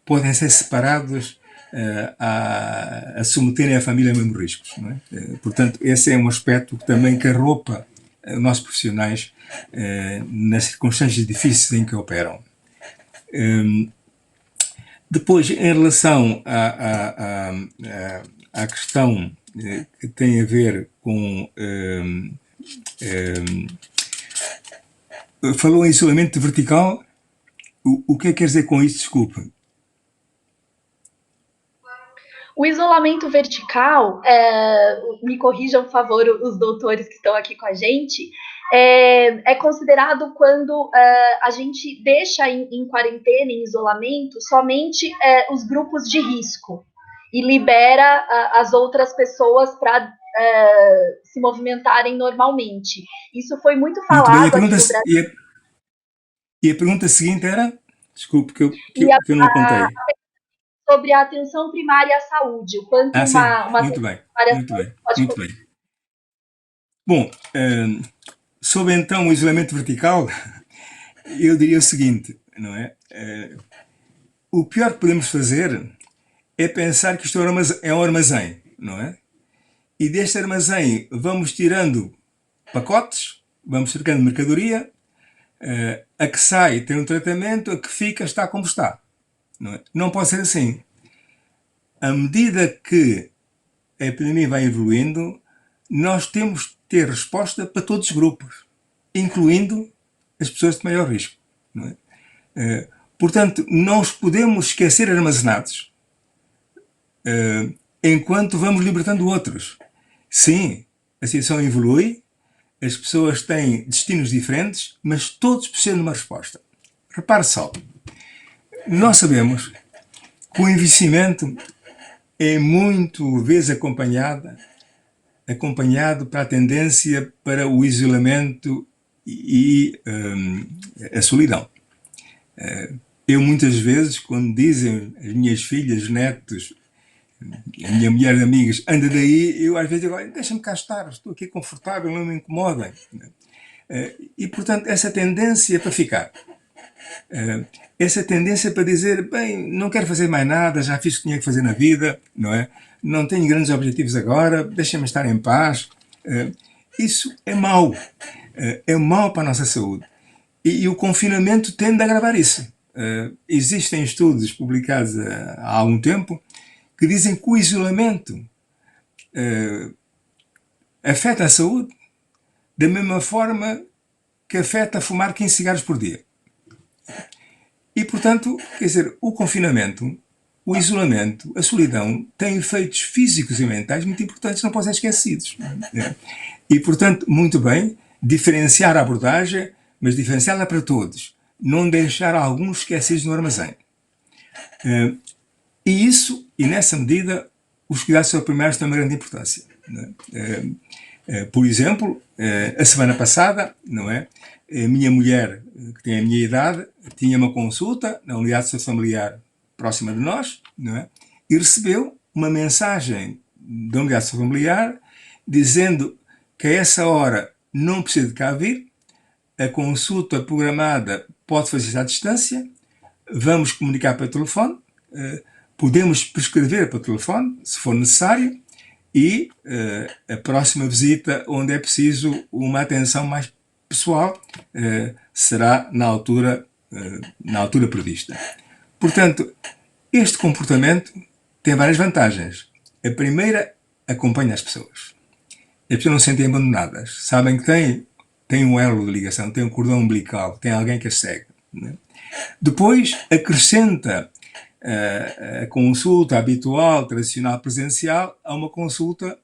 podem ser separados a submeterem a família a mesmos riscos, não é? Portanto, esse é um aspecto que também arropa os nossos profissionais nas circunstâncias difíceis em que operam. Depois, em relação à questão que tem a ver com... falou em isolamento vertical. O que é que quer dizer com isso? Desculpa. O isolamento vertical, me corrijam, por favor, os doutores que estão aqui com a gente, é considerado quando a gente deixa em quarentena, em isolamento, somente os grupos de risco e libera as outras pessoas para se movimentarem normalmente. Isso foi muito falado muito bem. aqui no Brasil. E a pergunta seguinte era? Desculpe, que eu não apontei. Sobre a atenção primária à saúde, o quanto Sim, uma muito bem, muito bem, pode muito bem. Bom, sobre então o isolamento vertical, eu diria o seguinte, não é? O pior que podemos fazer é pensar que isto é um armazém, não é? E deste armazém vamos tirando pacotes, vamos trocando mercadoria, a que sai tem um tratamento, a que fica está como está. Não é? Não pode ser assim. À medida que a epidemia vai evoluindo, nós temos de ter resposta para todos os grupos, incluindo as pessoas de maior risco. Não é? Portanto, não os podemos esquecer armazenados enquanto vamos libertando outros. Sim, a situação evolui, as pessoas têm destinos diferentes, mas todos precisam de uma resposta. Repare só, nós sabemos que o envelhecimento é muito vezes acompanhado para a tendência para o isolamento e a solidão. Eu muitas vezes, quando dizem as minhas filhas, netos, a minha mulher de amigas, anda daí, eu às vezes digo, deixa-me cá estar, estou aqui confortável, não me incomodem. E, portanto, essa tendência é para ficar. Essa tendência para dizer, bem, não quero fazer mais nada, já fiz o que tinha que fazer na vida, não é? Não tenho grandes objetivos agora, deixem-me estar em paz. Isso é mau. É mau para a nossa saúde. E o confinamento tende a agravar isso. Existem estudos publicados há algum tempo que dizem que o isolamento afeta a saúde da mesma forma que afeta fumar 15 cigarros por dia. E, portanto, quer dizer, o confinamento, o isolamento, a solidão têm efeitos físicos e mentais muito importantes, não podem ser esquecidos. E, portanto, muito bem, diferenciar a abordagem, mas diferenciá-la para todos. Não deixar alguns esquecidos no armazém. E isso, e nessa medida, os cuidados primários têm uma grande importância. Por exemplo, a semana passada, não é? A minha mulher, que tem a minha idade, tinha uma consulta na unidade de saúde familiar próxima de nós, não é? E recebeu uma mensagem da unidade de saúde familiar dizendo que a essa hora não precisa de cá vir, a consulta programada pode fazer à distância, vamos comunicar pelo telefone, podemos prescrever pelo telefone, se for necessário, e a próxima visita, onde é preciso uma atenção mais pessoal, será na altura prevista. Portanto, este comportamento tem várias vantagens. A primeira, acompanha as pessoas. As pessoas não se sentem abandonadas. Sabem que tem um elo de ligação, tem um cordão umbilical, tem alguém que as segue. Né? Depois, acrescenta a consulta habitual, tradicional, presencial, a uma consulta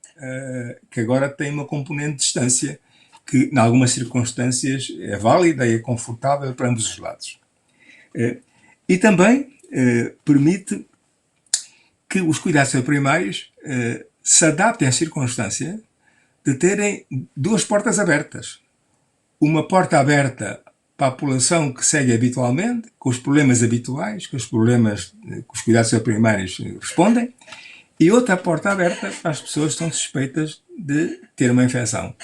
que agora tem uma componente de distância, que, em algumas circunstâncias, é válida e é confortável para ambos os lados. E também permite que os cuidados primários se adaptem à circunstância de terem duas portas abertas. Uma porta aberta para a população que segue habitualmente, com os problemas habituais, com os problemas que os cuidados primários respondem, e outra porta aberta para as pessoas que estão suspeitas de ter uma infecção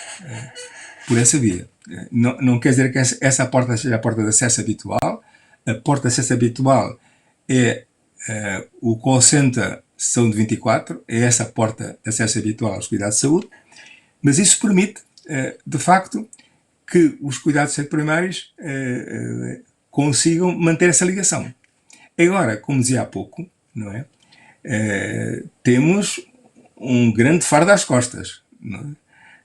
por essa via. Não quer dizer que essa porta seja a porta de acesso habitual. A porta de acesso habitual é o call center Saúde 24, é essa porta de acesso habitual aos cuidados de saúde, mas isso permite, de facto, que os cuidados primários consigam manter essa ligação. Agora, como dizia há pouco, não é? Temos um grande fardo às costas. Não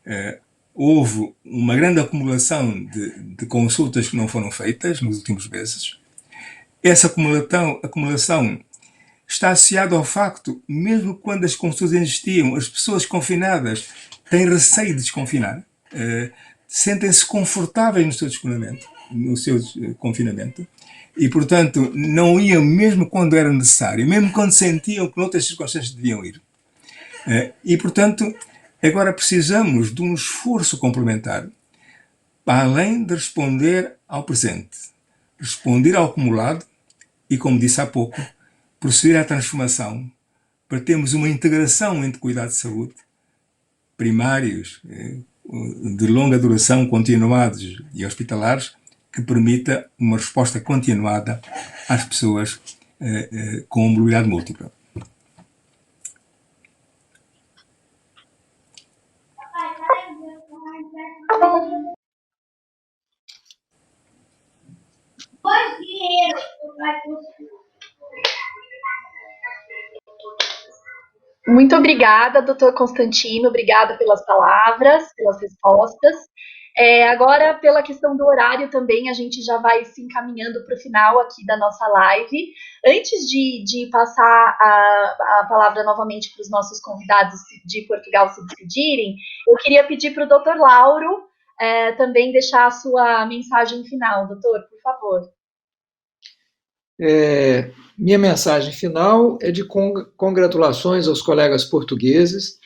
é? Houve uma grande acumulação de consultas que não foram feitas nos últimos meses. Essa acumulação está associado ao facto, mesmo quando as consultas existiam, as pessoas confinadas têm receio de desconfinar, sentem-se confortáveis no seu confinamento, e, portanto, não iam mesmo quando era necessário, mesmo quando sentiam que noutras circunstâncias deviam ir. E, portanto, agora precisamos de um esforço complementar, para além de responder ao presente, responder ao acumulado e, como disse há pouco, proceder à transformação para termos uma integração entre cuidados de saúde primários, de longa duração, continuados e hospitalares, que permita uma resposta continuada às pessoas com mobilidade múltipla. Muito obrigada, doutor Constantino, obrigada pelas palavras, pelas respostas. Agora, pela questão do horário também, a gente já vai se encaminhando para o final aqui da nossa live. Antes de passar a palavra novamente para os nossos convidados de Portugal se despedirem, eu queria pedir para o doutor Lauro também deixar a sua mensagem final. Doutor, por favor. Minha mensagem final é de congratulações aos colegas portugueses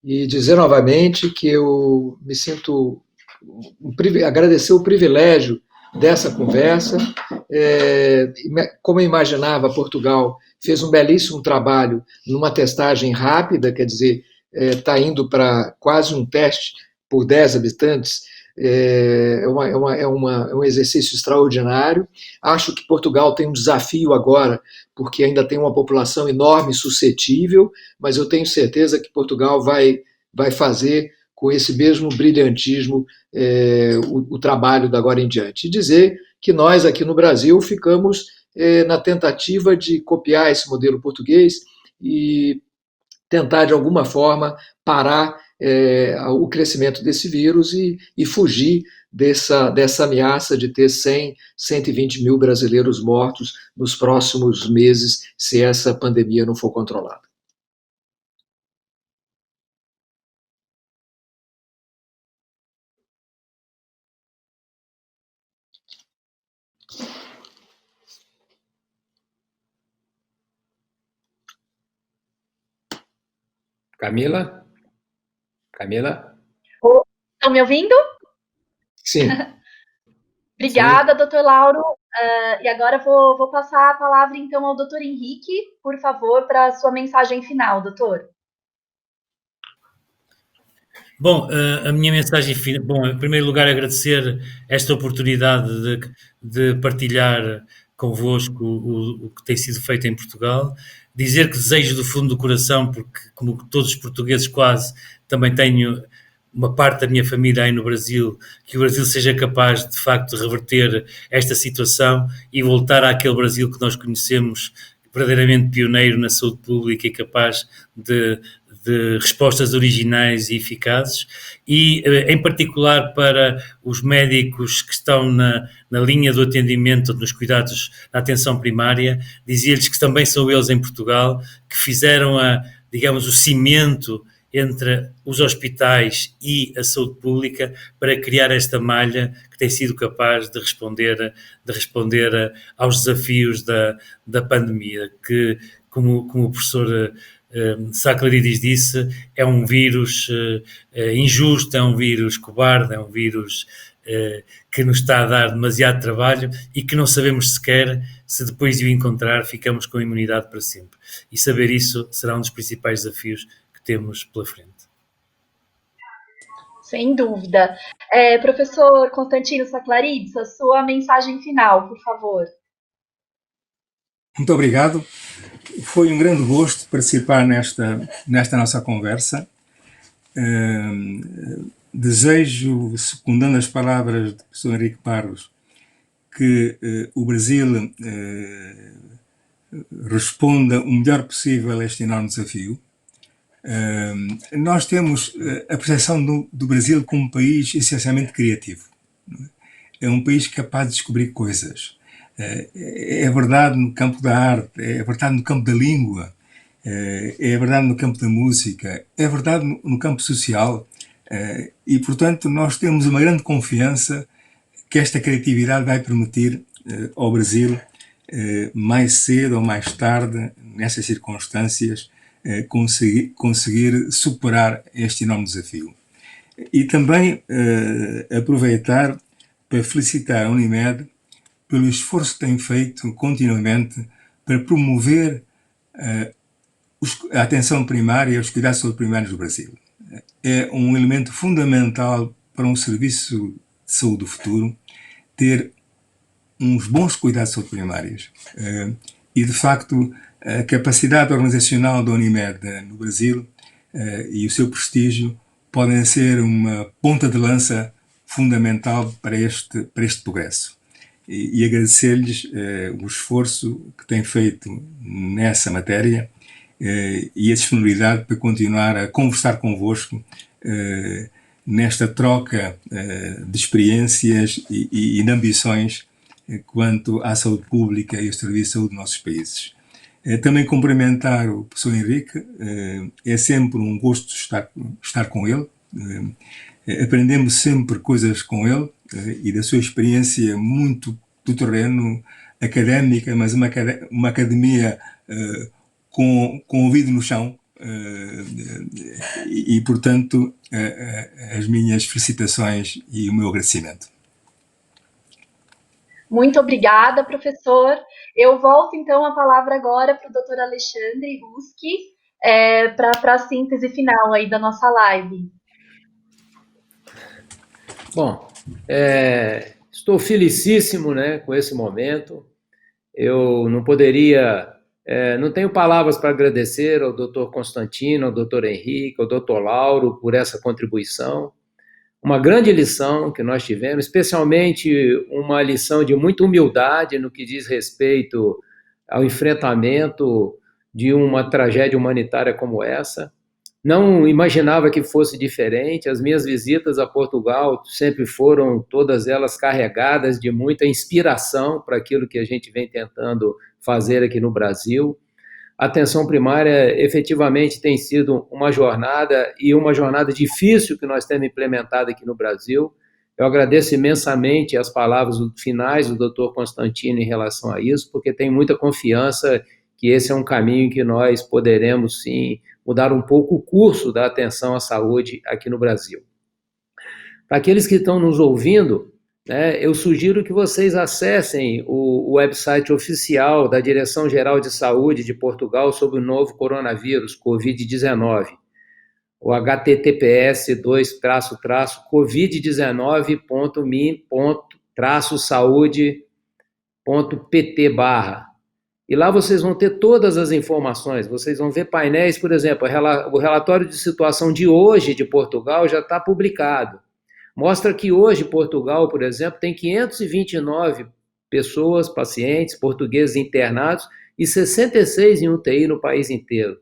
e dizer novamente que eu me sinto agradecer o privilégio dessa conversa. Como eu imaginava, Portugal fez um belíssimo trabalho numa testagem rápida, quer dizer, está indo para quase um teste por 10 habitantes. É um exercício extraordinário. Acho que Portugal tem um desafio agora, porque ainda tem uma população enorme suscetível, mas eu tenho certeza que Portugal vai fazer com esse mesmo brilhantismo o trabalho da agora em diante. E dizer que nós aqui no Brasil ficamos na tentativa de copiar esse modelo português e tentar de alguma forma parar o crescimento desse vírus e fugir dessa ameaça de ter 100, 120 mil brasileiros mortos nos próximos meses, se essa pandemia não for controlada. Camila? Camila? Estão me ouvindo? Sim. Obrigada, doutor Lauro. E agora vou passar a palavra, então, ao doutor Henrique, por favor, para a sua mensagem final, doutor. Bom, a minha mensagem final... Bom, em primeiro lugar, agradecer esta oportunidade de partilhar convosco o que tem sido feito em Portugal. Dizer que desejo do fundo do coração, porque, como todos os portugueses quase, também tenho uma parte da minha família aí no Brasil, que o Brasil seja capaz, de facto, de reverter esta situação e voltar àquele Brasil que nós conhecemos, verdadeiramente pioneiro na saúde pública e capaz de respostas originais e eficazes, e em particular para os médicos que estão na linha do atendimento, nos cuidados, na atenção primária, dizia-lhes que também são eles em Portugal que fizeram digamos, o cimento entre os hospitais e a saúde pública para criar esta malha que tem sido capaz de responder aos desafios da pandemia, que, como o professor Saclarides disse, é um vírus injusto, é um vírus cobarde, é um vírus que nos está a dar demasiado trabalho e que não sabemos sequer se depois de o encontrar ficamos com imunidade para sempre. E saber isso será um dos principais desafios que temos pela frente. Sem dúvida. Professor Constantino Saclarides, a sua mensagem final, por favor. Muito obrigado. Foi um grande gosto participar nesta nossa conversa. Desejo, secundando as palavras do professor Henrique Parros, que o Brasil responda o melhor possível a este enorme desafio. Nós temos a percepção do Brasil como um país essencialmente criativo. É um país capaz de descobrir coisas. É verdade no campo da arte, é verdade no campo da língua, é verdade no campo da música, é verdade no campo social, e portanto nós temos uma grande confiança que esta criatividade vai permitir ao Brasil, mais cedo ou mais tarde, nessas circunstâncias, conseguir superar este enorme desafio. E também aproveitar para felicitar a Unimed pelo esforço que tem feito continuamente para promover a atenção primária e os cuidados de saúde primários do Brasil. É um elemento fundamental para um serviço de saúde do futuro ter uns bons cuidados de saúde primários. E, de facto, a capacidade organizacional da Unimed no Brasil e o seu prestígio podem ser uma ponta de lança fundamental para este progresso. E agradecer-lhes o esforço que têm feito nessa matéria e a disponibilidade para continuar a conversar convosco nesta troca de experiências e de ambições quanto à saúde pública e ao serviço de saúde dos nossos países. Também cumprimentar o professor Henrique, é sempre um gosto estar com ele, aprendemos sempre coisas com ele e da sua experiência muito do terreno académica, mas uma academia com o ouvido no chão, e portanto as minhas felicitações e o meu agradecimento. Muito obrigada, professor. Eu volto, então, a palavra agora para o Dr. Alexandre Ruski, para a síntese final aí da nossa live. Bom, estou felicíssimo, né, com esse momento. Eu não poderia, não tenho palavras para agradecer ao Dr. Constantino, ao Dr. Henrique, ao Dr. Lauro por essa contribuição. Uma grande lição que nós tivemos, especialmente uma lição de muita humildade no que diz respeito ao enfrentamento de uma tragédia humanitária como essa. Não imaginava que fosse diferente. As minhas visitas a Portugal sempre foram, todas elas, carregadas de muita inspiração para aquilo que a gente vem tentando fazer aqui no Brasil. A atenção primária efetivamente tem sido uma jornada, e uma jornada difícil que nós temos implementado aqui no Brasil. Eu agradeço imensamente as palavras finais do Dr. Constantino em relação a isso, porque tenho muita confiança que esse é um caminho que nós poderemos, sim, mudar um pouco o curso da atenção à saúde aqui no Brasil. Para aqueles que estão nos ouvindo, eu sugiro que vocês acessem o website oficial da Direção-Geral de Saúde de Portugal sobre o novo coronavírus, Covid-19, o https://covid19.me.saude.pt/. E lá vocês vão ter todas as informações, vocês vão ver painéis, por exemplo, o relatório de situação de hoje de Portugal já está publicado. Mostra que hoje Portugal, por exemplo, tem 529 pessoas, pacientes portugueses internados e 66 em UTI no país inteiro.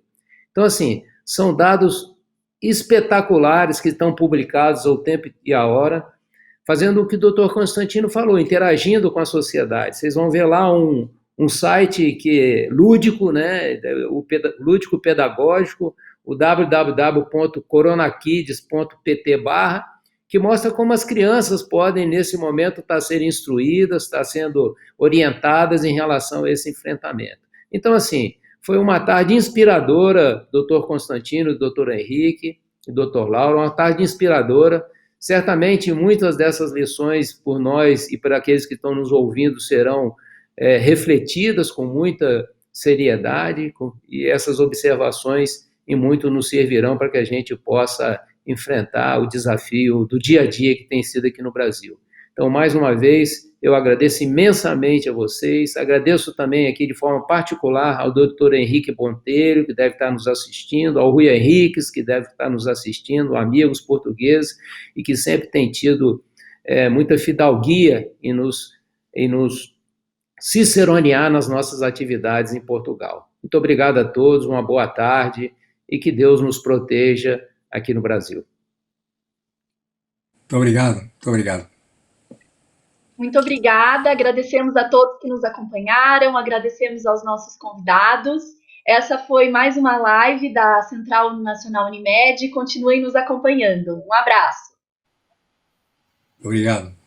Então, assim, são dados espetaculares que estão publicados ao tempo e à hora, fazendo o que o Dr. Constantino falou, interagindo com a sociedade. Vocês vão ver lá um site que é lúdico, né, o lúdico pedagógico, o www.coronakids.pt/, que mostra como as crianças podem, nesse momento, estar sendo instruídas, estar sendo orientadas em relação a esse enfrentamento. Então, assim, foi uma tarde inspiradora, Dr. Constantino, Dr. Henrique e Dr. Lauro, uma tarde inspiradora. Certamente, muitas dessas lições, por nós e para aqueles que estão nos ouvindo, serão refletidas com muita seriedade, e essas observações, e muito, nos servirão para que a gente possa enfrentar o desafio do dia a dia que tem sido aqui no Brasil. Então, mais uma vez, eu agradeço imensamente a vocês, agradeço também aqui de forma particular ao Dr. Henrique Ponteiro, que deve estar nos assistindo, ao Rui Henriques, que deve estar nos assistindo, amigos portugueses, e que sempre tem tido muita fidalguia em nos ciceronear nas nossas atividades em Portugal. Muito obrigado a todos, uma boa tarde, e que Deus nos proteja aqui no Brasil. Muito obrigado, muito obrigado. Muito obrigada, agradecemos a todos que nos acompanharam, agradecemos aos nossos convidados. Essa foi mais uma live da Central Nacional Unimed. Continuem nos acompanhando. Um abraço. Obrigado.